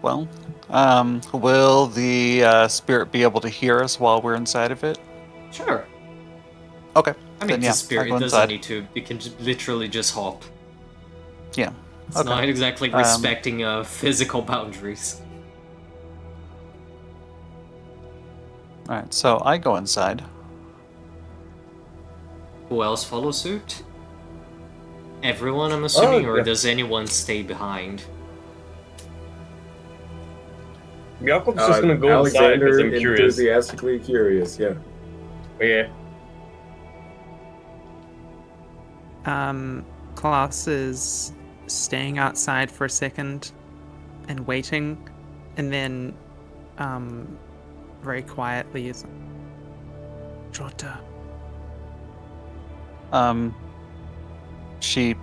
Well, will the spirit be able to hear us while we're inside of it? Sure. Okay. I mean, then, it's yeah, a spirit. I'll It go doesn't inside. need to. It can literally just hop. Yeah. It's Okay. not exactly respecting physical boundaries. All right. So I go inside. Who else follows suit? Everyone, I'm assuming, or yeah. does anyone stay behind? Jakob's just gonna go inside Alexander, because I'm curious. enthusiastically curious, yeah. Yeah. Klaus is staying outside for a second and waiting, and then very quietly is Jota. She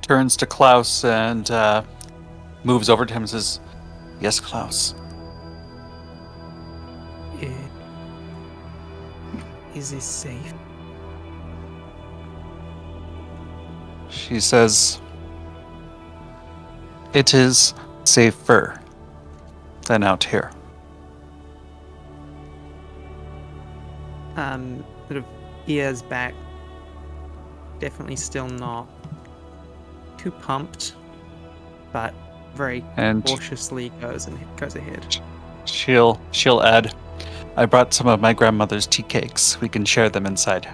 turns to Klaus and moves over to him and says, "Yes, Klaus." Is this safe? She says, "It is safer than out here." Sort of ears back. Definitely still not too pumped, but very And cautiously goes ahead. she'll add, "I brought some of my grandmother's tea cakes. We can share them inside."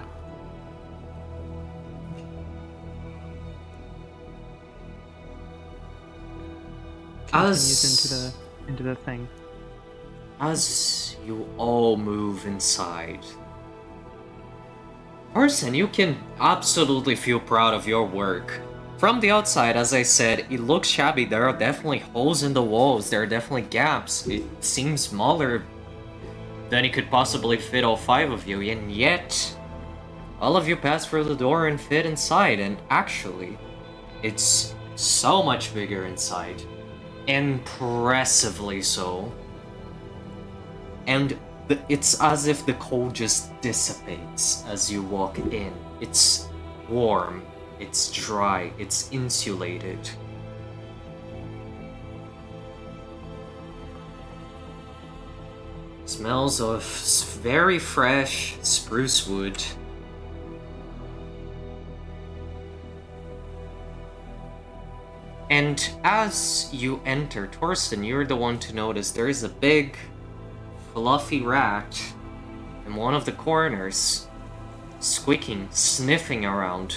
Continues into the thing. As you all move inside, Person, you can absolutely feel proud of your work. From the outside, as I said, it looks shabby. There are definitely holes in the walls. There are definitely gaps. It seems smaller than it could possibly fit all 5 of you, and yet all of you pass through the door and fit inside, and actually, it's so much bigger inside. Impressively so. And it's as if the cold just dissipates as you walk in. It's warm, it's dry, it's insulated. Smells of very fresh spruce wood. And as you enter, Torsten, you're the one to notice there is a big fluffy rat in one of the corners, squeaking, sniffing around,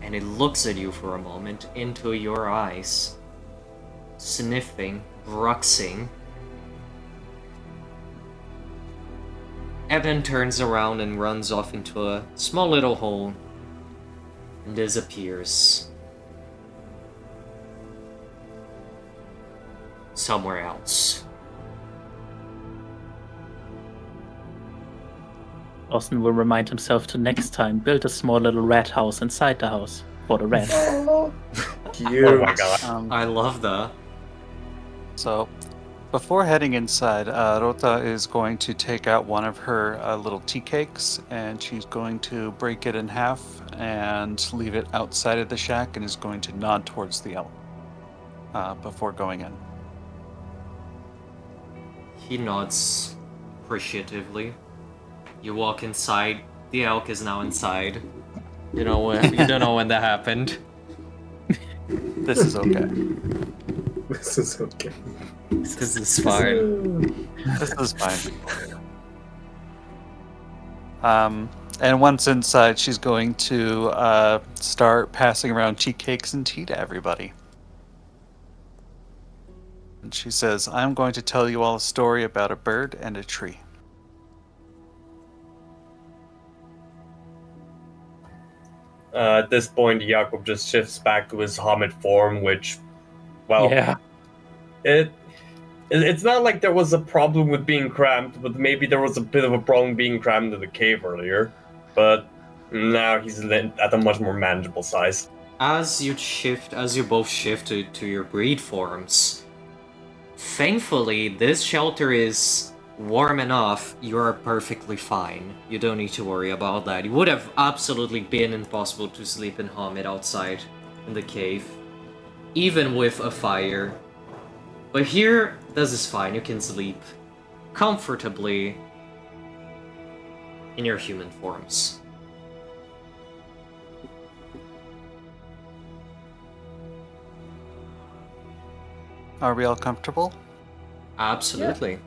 and it looks at you for a moment into your eyes, sniffing, bruxing, and then turns around and runs off into a small little hole and disappears. somewhere else. Austin will remind himself to next time build a small little rat house inside the house for the rat. Cute. Oh my god. I love that. So, before heading inside, Rota is going to take out one of her little tea cakes, and she's going to break it in half and leave it outside of the shack, and is going to nod towards the elk before going in. He nods appreciatively. You walk inside. The elk is now inside. You don't know when that happened. This is okay. This is okay. This is fine. This is fine. And once inside, she's going to start passing around tea cakes and tea to everybody. And she says, I'm going to tell you all a story about a bird and a tree. At this point, Jakob just shifts back to his Hamid form, which, well, Yeah. it's not like there was a problem with being cramped, but maybe there was a bit of a problem being crammed in the cave earlier. But now he's at a much more manageable size. As you both shift to your breed forms, thankfully this shelter is warm enough. You are perfectly fine. You don't need to worry about that. It would have absolutely been impossible to sleep in Hamid outside in the cave, even with a fire. But here, this is fine. You can sleep comfortably in your human forms. Are we all comfortable? Absolutely.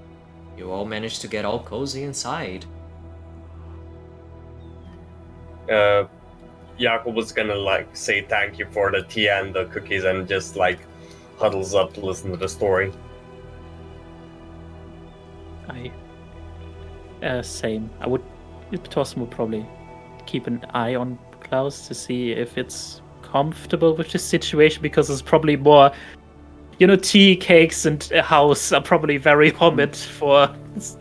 You all managed to get all cozy inside. Jakob was gonna say thank you for the tea and the cookies and just huddles up to listen to the story. Same. Torsten would probably keep an eye on Klaus to see if it's comfortable with the situation, because it's probably more, tea, cakes, and a house are probably very Hamid for.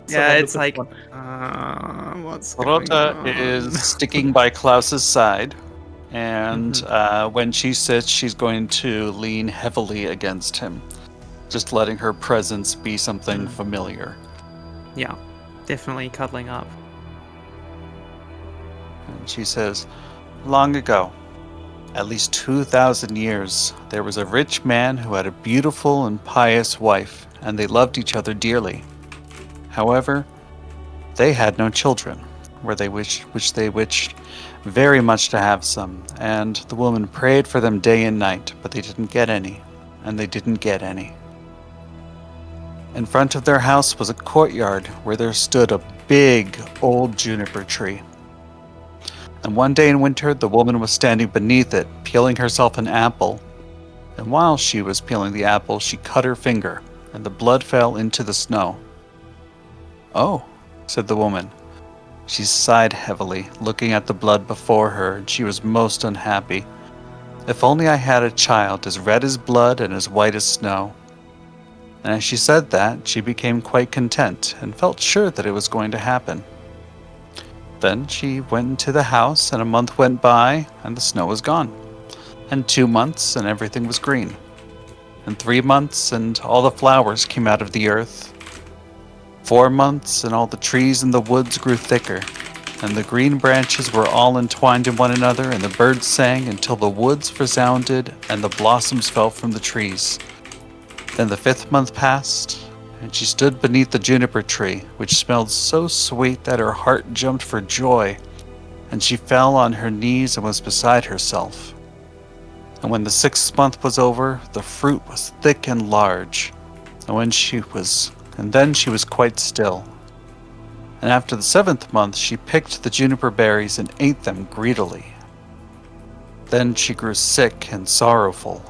Yeah, it's someone like, with one. what's going Rota on? is sticking by Klaus's side, and when she sits, she's going to lean heavily against him, just letting her presence be something familiar. Yeah, definitely cuddling up. And she says, long ago, at least 2,000 years, there was a rich man who had a beautiful and pious wife, and they loved each other dearly. However, they had no children, which they wished very much to have some, and the woman prayed for them day and night, but they didn't get any, and they didn't get any. In front of their house was a courtyard where there stood a big old juniper tree. And one day in winter, the woman was standing beneath it, peeling herself an apple. And while she was peeling the apple, she cut her finger, and the blood fell into the snow. Oh, said the woman. She sighed heavily, looking at the blood before her, and she was most unhappy. If only I had a child as red as blood and as white as snow. And as she said that, she became quite content, and felt sure that it was going to happen. Then she went into the house, and a month went by, and the snow was gone. And 2 months, and everything was green. And 3 months, and all the flowers came out of the earth. 4 months, and all the trees in the woods grew thicker. And the green branches were all entwined in one another, and the birds sang until the woods resounded, and the blossoms fell from the trees. Then the 5th month passed, and she stood beneath the juniper tree, which smelled so sweet that her heart jumped for joy, and she fell on her knees and was beside herself. And when the 6th month was over, the fruit was thick and large, and then she was quite still. And after the 7th month, she picked the juniper berries and ate them greedily. Then she grew sick and sorrowful.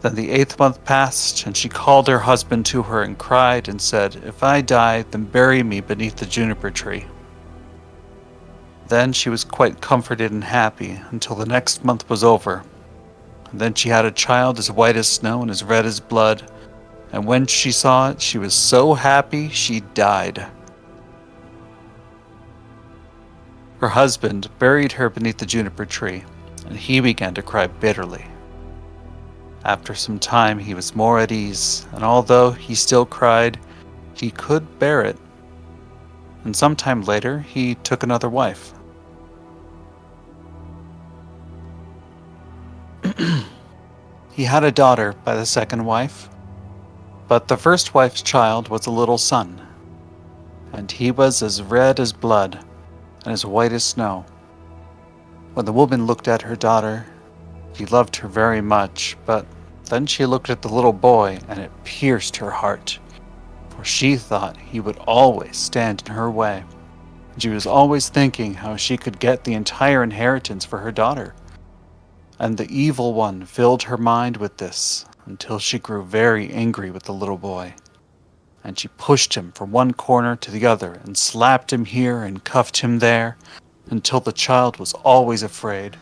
Then the 8th month passed, and she called her husband to her and cried and said, if I die, then bury me beneath the juniper tree. Then she was quite comforted and happy until the next month was over. And then she had a child as white as snow and as red as blood, And when she saw it, she was so happy she died. Her husband buried her beneath the juniper tree, and he began to cry bitterly. After some time, he was more at ease, and although he still cried, he could bear it. And some time later, he took another wife. He had a daughter by the second wife, but the first wife's child was a little son, and he was as red as blood and as white as snow. When the woman looked at her daughter, she loved her very much, but then she looked at the little boy, and it pierced her heart, for she thought he would always stand in her way. She was always thinking how she could get the entire inheritance for her daughter. And the evil one filled her mind with this until she grew very angry with the little boy. And she pushed him from one corner to the other and slapped him here and cuffed him there until the child was always afraid.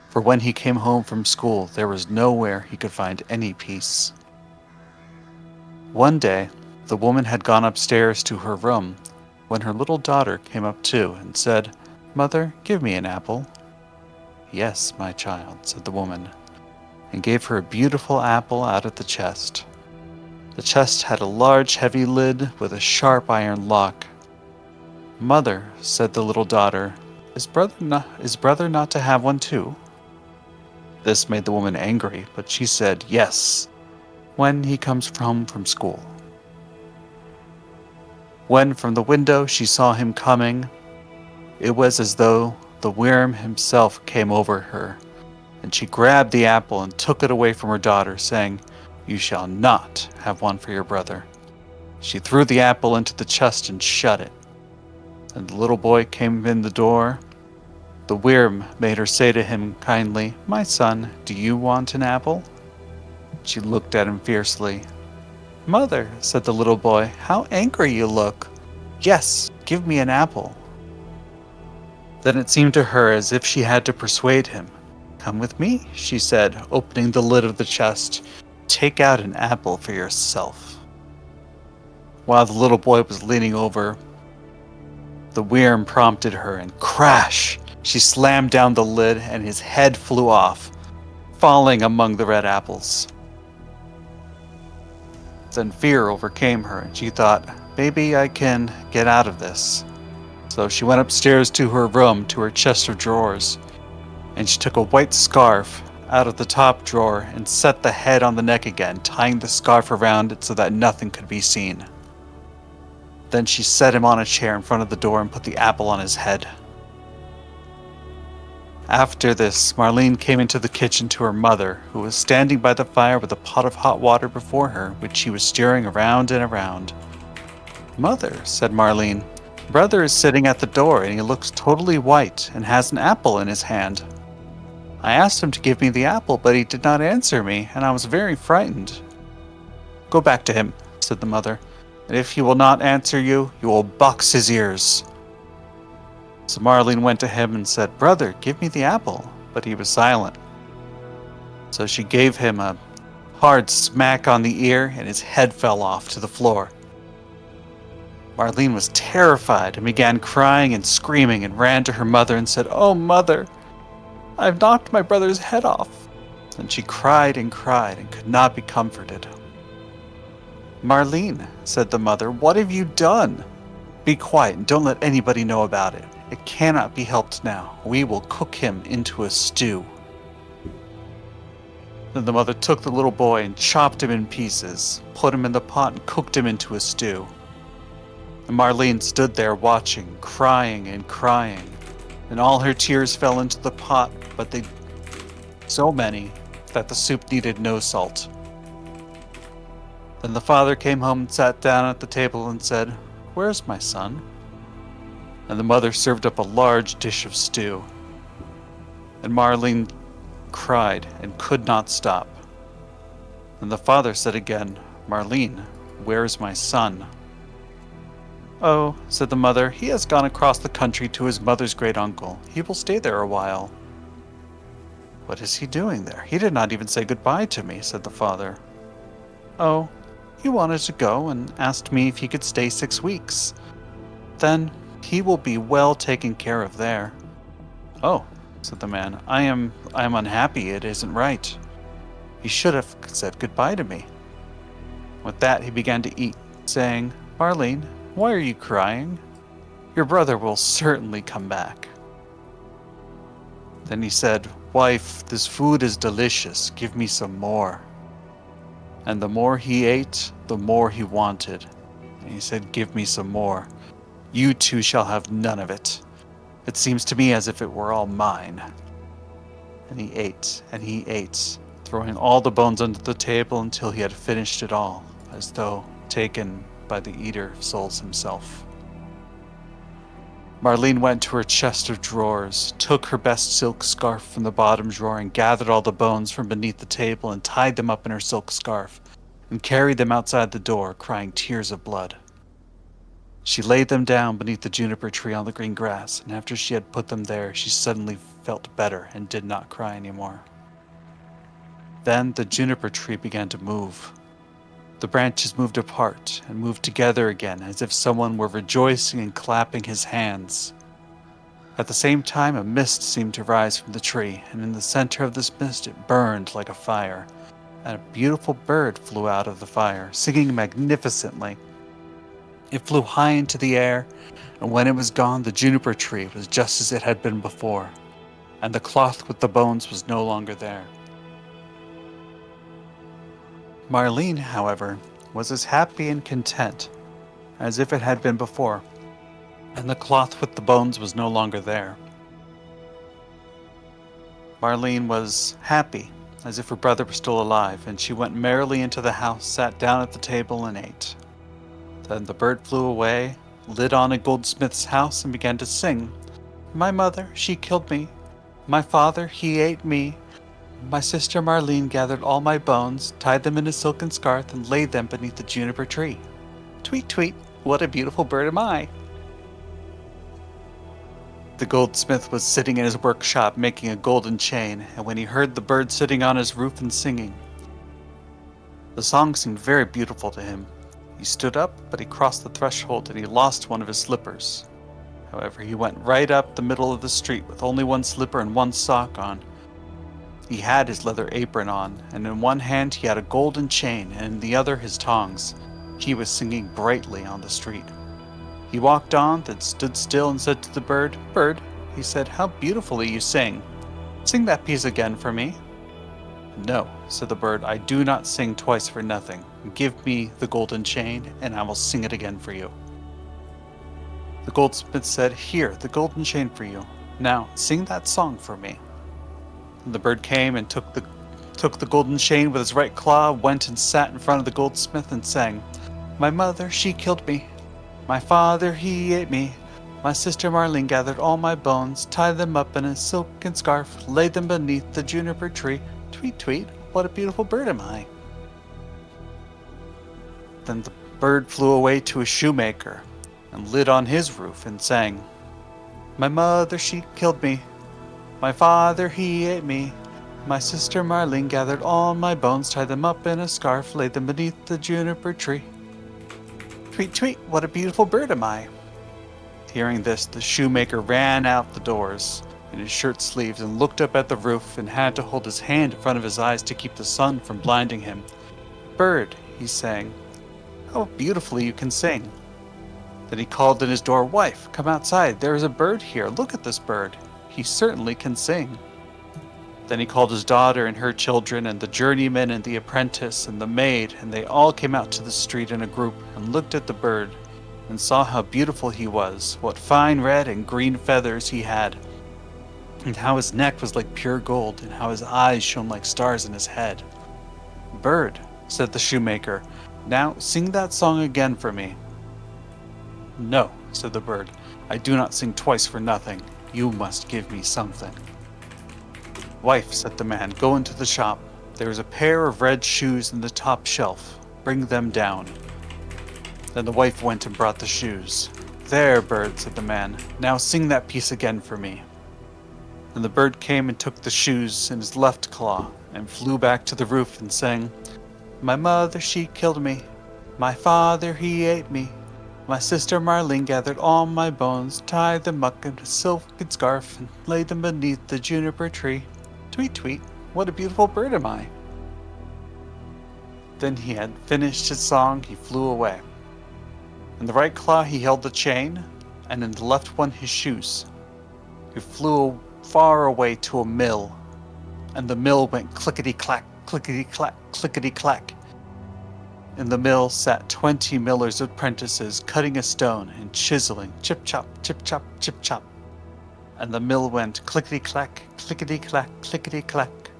For when he came home from school, there was nowhere he could find any peace. One day, the woman had gone upstairs to her room when her little daughter came up too and said, "Mother, give me an apple." "Yes, my child," said the woman, and gave her a beautiful apple out of the chest. The chest had a large heavy lid with a sharp iron lock. "Mother," said the little daughter, is brother not to have one too?" This made the woman angry, but she said, "Yes, when he comes home from school." When from the window she saw him coming, it was as though the worm himself came over her, and she grabbed the apple and took it away from her daughter, saying, "You shall not have one for your brother." She threw the apple into the chest and shut it. And the little boy came in the door. The worm made her say to him kindly, "My son, do you want an apple?" She looked at him fiercely. "Mother," said the little boy, "how angry you look. Yes, give me an apple." Then it seemed to her as if she had to persuade him. "Come with me," she said, opening the lid of the chest. "Take out an apple for yourself." While the little boy was leaning over, the worm prompted her, and crash! She slammed down the lid, and his head flew off, falling among the red apples. Then fear overcame her, and she thought, "Maybe I can get out of this." So she went upstairs to her room, to her chest of drawers, and she took a white scarf out of the top drawer and set the head on the neck again, tying the scarf around it so that nothing could be seen. Then she set him on a chair in front of the door and put the apple on his head. After this, Marlene came into the kitchen to her mother, who was standing by the fire with a pot of hot water before her, which she was stirring around and around. "Mother," said Marlene, "brother is sitting at the door, and he looks totally white and has an apple in his hand. I asked him to give me the apple, but he did not answer me, and I was very frightened." "Go back to him," said the mother, "and if he will not answer you, you will box his ears." So Marlene went to him and said, "Brother, give me the apple," but he was silent. So she gave him a hard smack on the ear, and his head fell off to the floor. Marlene was terrified and began crying and screaming and ran to her mother and said, "Oh, mother, I've knocked my brother's head off." And she cried and could not be comforted. "Marlene," said the mother, "what have you done? Be quiet and don't let anybody know about it. It cannot be helped now. We will cook him into a stew." Then the mother took the little boy and chopped him in pieces, put him in the pot and cooked him into a stew. And Marlene stood there watching, crying, and all her tears fell into the pot, but they so many that the soup needed no salt. Then the father came home and sat down at the table and said, "Where's my son?" And the mother served up a large dish of stew. And Marlene cried and could not stop. And the father said again, "Marlene, where's my son?" "Oh," said the mother, "he has gone across the country to his mother's great uncle. He will stay there a while." "What is he doing there? He did not even say goodbye to me," said the father. "Oh, He wanted to go and asked me if he could stay 6 weeks. Then he will be well taken care of there." "Oh," said the man, I am unhappy. It isn't right. He should have said goodbye to me." With that, he began to eat, saying, "Marlene, why are you crying? Your brother will certainly come back." Then he said, "Wife, this food is delicious. Give me some more." And the more he ate, the more he wanted. And he said, "Give me some more. You two shall have none of it. It seems to me as if it were all mine." And he ate, throwing all the bones under the table until he had finished it all, as though taken by the eater of souls himself. Marlene went to her chest of drawers, took her best silk scarf from the bottom drawer, and gathered all the bones from beneath the table and tied them up in her silk scarf, and carried them outside the door, crying tears of blood. She laid them down beneath the juniper tree on the green grass, and after she had put them there, she suddenly felt better and did not cry anymore. Then the juniper tree began to move. The branches moved apart and moved together again, as if someone were rejoicing and clapping his hands. At the same time, a mist seemed to rise from the tree, and in the center of this mist it burned like a fire, and a beautiful bird flew out of the fire, singing magnificently. It flew high into the air, and when it was gone, the juniper tree was just as it had been before, and the cloth with the bones was no longer there. Marlene, however, was as happy and content as if it had been before, and the cloth with the bones was no longer there. Marlene was happy as if her brother was still alive, and she went merrily into the house, sat down at the table, and ate. Then the bird flew away, lit on a goldsmith's house, and began to sing. "My mother, she killed me. My father, he ate me. My sister Marlene gathered all my bones, tied them in a silken scarf, and laid them beneath the juniper tree. Tweet, tweet, what a beautiful bird am I!" The goldsmith was sitting in his workshop making a golden chain, and when he heard the bird sitting on his roof and singing, the song seemed very beautiful to him. He stood up, but he crossed the threshold and he lost one of his slippers. However, he went right up the middle of the street with only one slipper and one sock on. He had his leather apron on, and in one hand he had a golden chain, and in the other his tongs. He was singing brightly on the street. He walked on, then stood still and said to the bird, "Bird," he said, "how beautifully you sing. Sing that piece again for me." "No," said the bird, "I do not sing twice for nothing. Give me the golden chain, and I will sing it again for you." The goldsmith said, "Here, the golden chain for you. Now, sing that song for me." And the bird came and took the golden chain with his right claw, went and sat in front of the goldsmith and sang, "My mother, she killed me. My father, he ate me. My sister Marlene gathered all my bones, tied them up in a silken scarf, laid them beneath the juniper tree. Tweet, tweet, what a beautiful bird am I." Then the bird flew away to a shoemaker and lit on his roof and sang, "My mother, she killed me. My father, he ate me. My sister Marlene gathered all my bones, tied them up in a scarf, laid them beneath the juniper tree. Tweet, tweet, what a beautiful bird am I." Hearing this, the shoemaker ran out the doors in his shirt sleeves and looked up at the roof and had to hold his hand in front of his eyes to keep the sun from blinding him. "Bird," he sang, "how beautifully you can sing." Then he called in his door, "Wife, come outside. There is a bird here. Look at this bird. He certainly can sing." Then he called his daughter and her children and the journeyman and the apprentice and the maid, and they all came out to the street in a group and looked at the bird and saw how beautiful he was, what fine red and green feathers he had, and how his neck was like pure gold, and how his eyes shone like stars in his head. "Bird," said the shoemaker, "now sing that song again for me." "No," said the bird, "I do not sing twice for nothing. You must give me something." "Wife," said the man, "go into the shop. There is a pair of red shoes in the top shelf. Bring them down." Then the wife went and brought the shoes. "There, bird," said the man, "now sing that piece again for me." And the bird came and took the shoes in his left claw and flew back to the roof and sang, "My mother, she killed me. My father, he ate me. My sister Marlene gathered all my bones, tied them up in a silken scarf, and laid them beneath the juniper tree. Tweet, tweet, what a beautiful bird am I. Then he had finished his song, he flew away. In the right claw he held the chain, and in the left one his shoes. He flew far away to a mill, and the mill went clickety-clack, clickety-clack, clickety-clack. In the mill sat 20 miller's apprentices, cutting a stone and chiseling, chip-chop, chip-chop, chip-chop. And the mill went clickety-clack, clickety-clack, clickety-clack.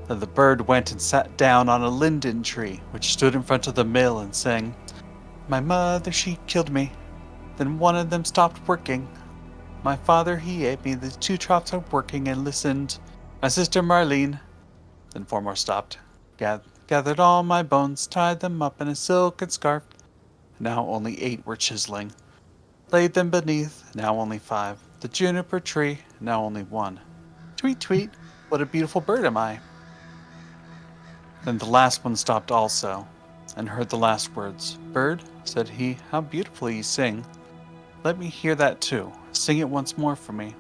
And the bird went and sat down on a linden tree, which stood in front of the mill, and sang, My mother, she killed me. Then one of them stopped working. My father, he ate me. The two stopped working and listened. My sister Marlene. Then four more stopped. Gathered all my bones, tied them up in a silken scarf. Now only 8 were chiseling. Laid them beneath, now only 5. The juniper tree, now only 1. Tweet, tweet, what a beautiful bird am I. Then the last one stopped also, and heard the last words. Bird, said he, how beautifully you sing. Let me hear that too. Sing it once more for me.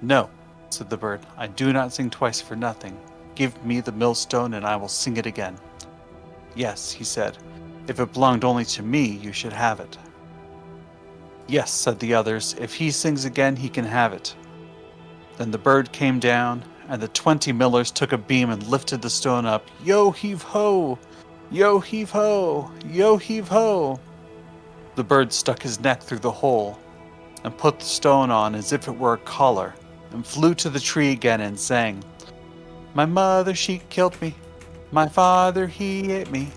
No, said the bird, I do not sing twice for nothing. Give me the millstone and I will sing it again. Yes, he said, if it belonged only to me, you should have it. Yes, said the others, if he sings again, he can have it. Then the bird came down, and the 20 millers took a beam and lifted the stone up. Yo heave ho! Yo heave ho! Yo heave ho! The bird stuck his neck through the hole, and put the stone on as if it were a collar, and flew to the tree again and sang, My mother, she killed me. My father, he ate me.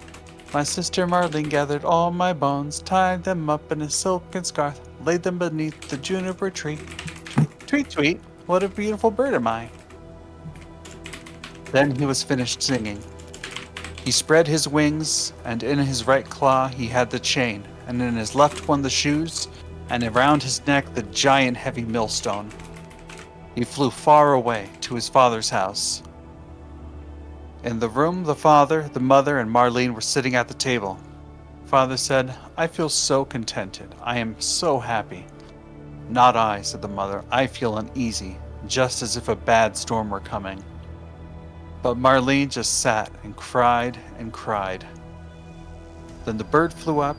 My sister Marlene gathered all my bones, tied them up in a silken scarf, laid them beneath the juniper tree. Tweet, tweet, what a beautiful bird am I. Then he was finished singing. He spread his wings, and in his right claw he had the chain, and in his left one the shoes, and around his neck the giant heavy millstone. He flew far away to his father's house. In the room, the father, the mother, and Marlene were sitting at the table. Father said, I feel so contented. I am so happy. Not I, said the mother. I feel uneasy, just as if a bad storm were coming. But Marlene just sat and cried and cried. Then the bird flew up,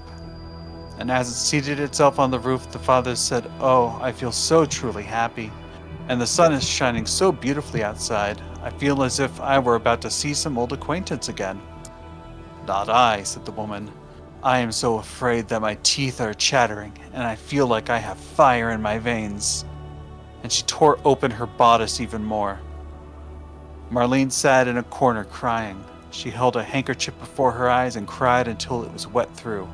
and as it seated itself on the roof, the father said, Oh, I feel so truly happy. And the sun is shining so beautifully outside. I feel as if I were about to see some old acquaintance again. Not I, said the woman. I am so afraid that my teeth are chattering, and I feel like I have fire in my veins. And she tore open her bodice even more. Marlene sat in a corner crying. She held a handkerchief before her eyes and cried until it was wet through.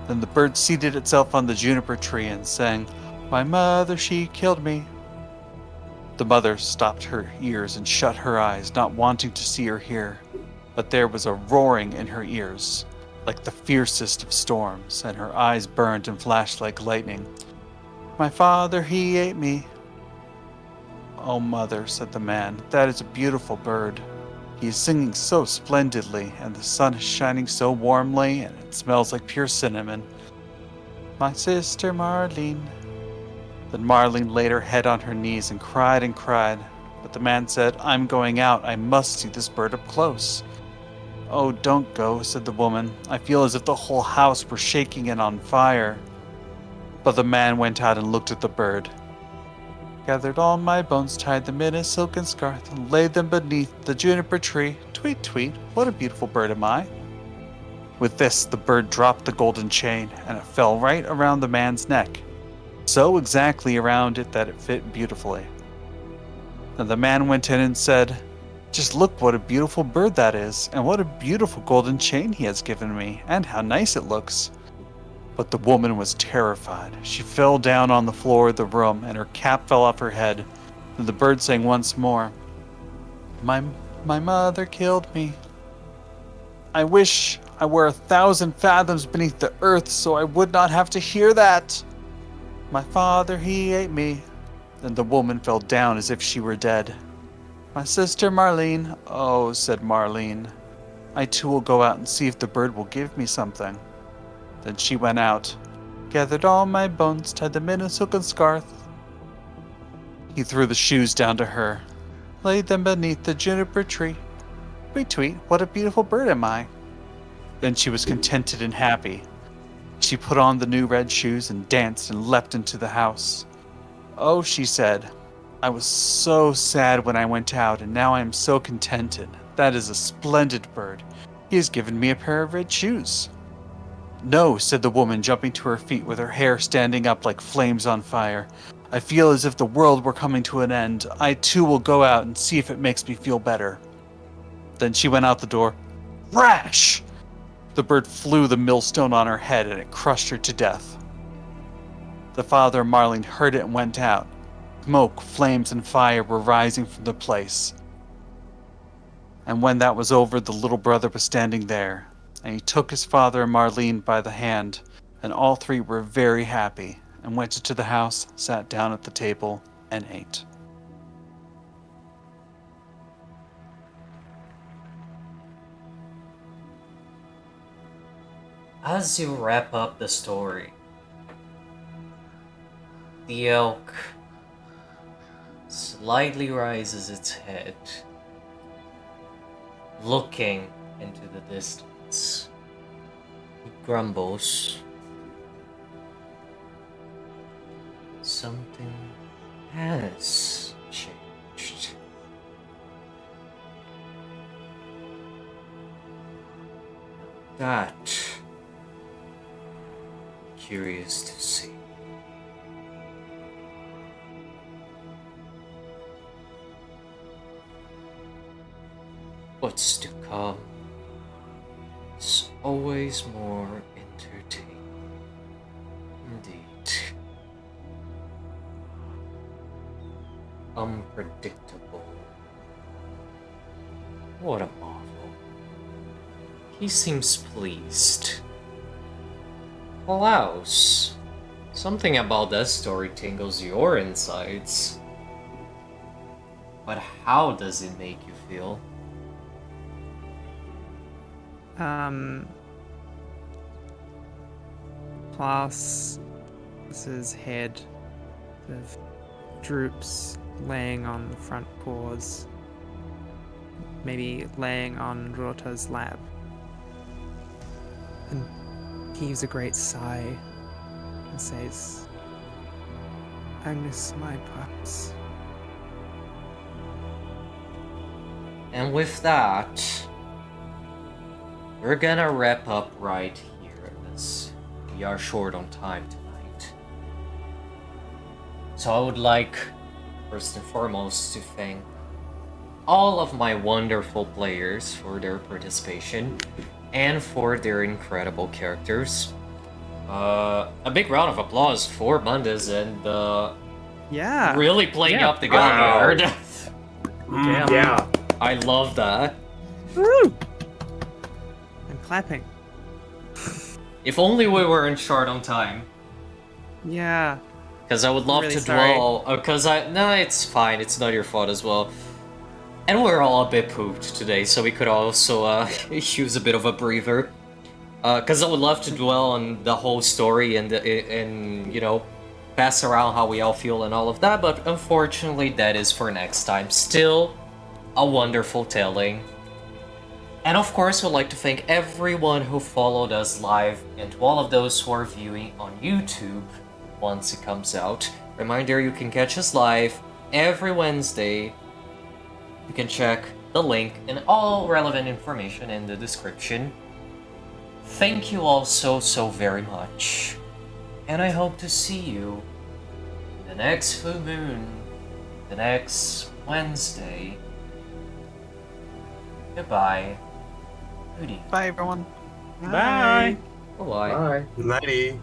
Then the bird seated itself on the juniper tree and sang, My mother, she killed me. The mother stopped her ears and shut her eyes, not wanting to see or hear. But there was a roaring in her ears, like the fiercest of storms, and her eyes burned and flashed like lightning. My father, he ate me. Oh, mother, said the man, that is a beautiful bird. He is singing so splendidly, and the sun is shining so warmly, and it smells like pure cinnamon. My sister Marlene. Then Marlene laid her head on her knees and cried, but the man said, I'm going out. I must see this bird up close. Oh, don't go, said the woman. I feel as if the whole house were shaking and on fire. But the man went out and looked at the bird. Gathered all my bones, tied them in a silken scarf, and laid them beneath the juniper tree. Tweet, tweet, what a beautiful bird am I. With this, the bird dropped the golden chain, and it fell right around the man's neck. So exactly around it that it fit beautifully. Then the man went in and said, Just look what a beautiful bird that is, and what a beautiful golden chain he has given me, and how nice it looks. But the woman was terrified. She fell down on the floor of the room, and her cap fell off her head. And the bird sang once more, My mother killed me. I wish I were 1,000 fathoms beneath the earth so I would not have to hear that. My father, he ate me. Then the woman fell down as if she were dead. My sister Marlene, oh, said Marlene. I too will go out and see if the bird will give me something. Then she went out, gathered all my bones, tied them in a silken scarf. He threw the shoes down to her, laid them beneath the juniper tree. Tweet, tweet, what a beautiful bird am I. Then she was contented and happy. She put on the new red shoes and danced and leapt into the house. Oh, she said, I was so sad when I went out, and now I am so contented. That is a splendid bird. He has given me a pair of red shoes. No, said the woman, jumping to her feet with her hair standing up like flames on fire. I feel as if the world were coming to an end. I too will go out and see if it makes me feel better. Then she went out the door. Crash! The bird flew the millstone on her head, and it crushed her to death. The father and Marlene heard it and went out. Smoke, flames, and fire were rising from the place. And when that was over, the little brother was standing there, and he took his father and Marlene by the hand, and all three were very happy, and went into the house, sat down at the table, and ate. As you wrap up the story, the elk slightly raises its head, looking into the distance. It grumbles. Something has changed. That curious to see. What's to come is always more entertaining. Indeed. Unpredictable. What a marvel. He seems pleased. Allows. Something about that story tingles your insides. But how does it make you feel? Plas's head sort of droops, laying on the front paws, maybe laying on Rota's lap, and heaves a great sigh and says, I miss my pups. And with that, we're gonna wrap up right here, as we are short on time tonight. So I would like, first and foremost, to thank all of my wonderful players for their participation and for their incredible characters. A big round of applause for Bundes and Yeah. really playing Yeah. up the guard. Yeah. I love that. Woo! I'm clapping. If only we weren't short on time. Yeah. Because I would love Really to sorry. dwell. No, it's fine. It's not your fault as well. And we're all a bit pooped today, so we could also use a bit of a breather. Because I would love to dwell on the whole story and pass around how we all feel and all of that. But unfortunately, that is for next time. Still, a wonderful telling. And of course, we'd like to thank everyone who followed us live and to all of those who are viewing on YouTube once it comes out. Reminder, you can catch us live every Wednesday. You can check the link and all relevant information in the description. Thank you all so very much. And I hope to see you in the next full moon, the next Wednesday. Goodbye. Good evening. Bye, everyone. Bye. Bye. Bye. Nighty.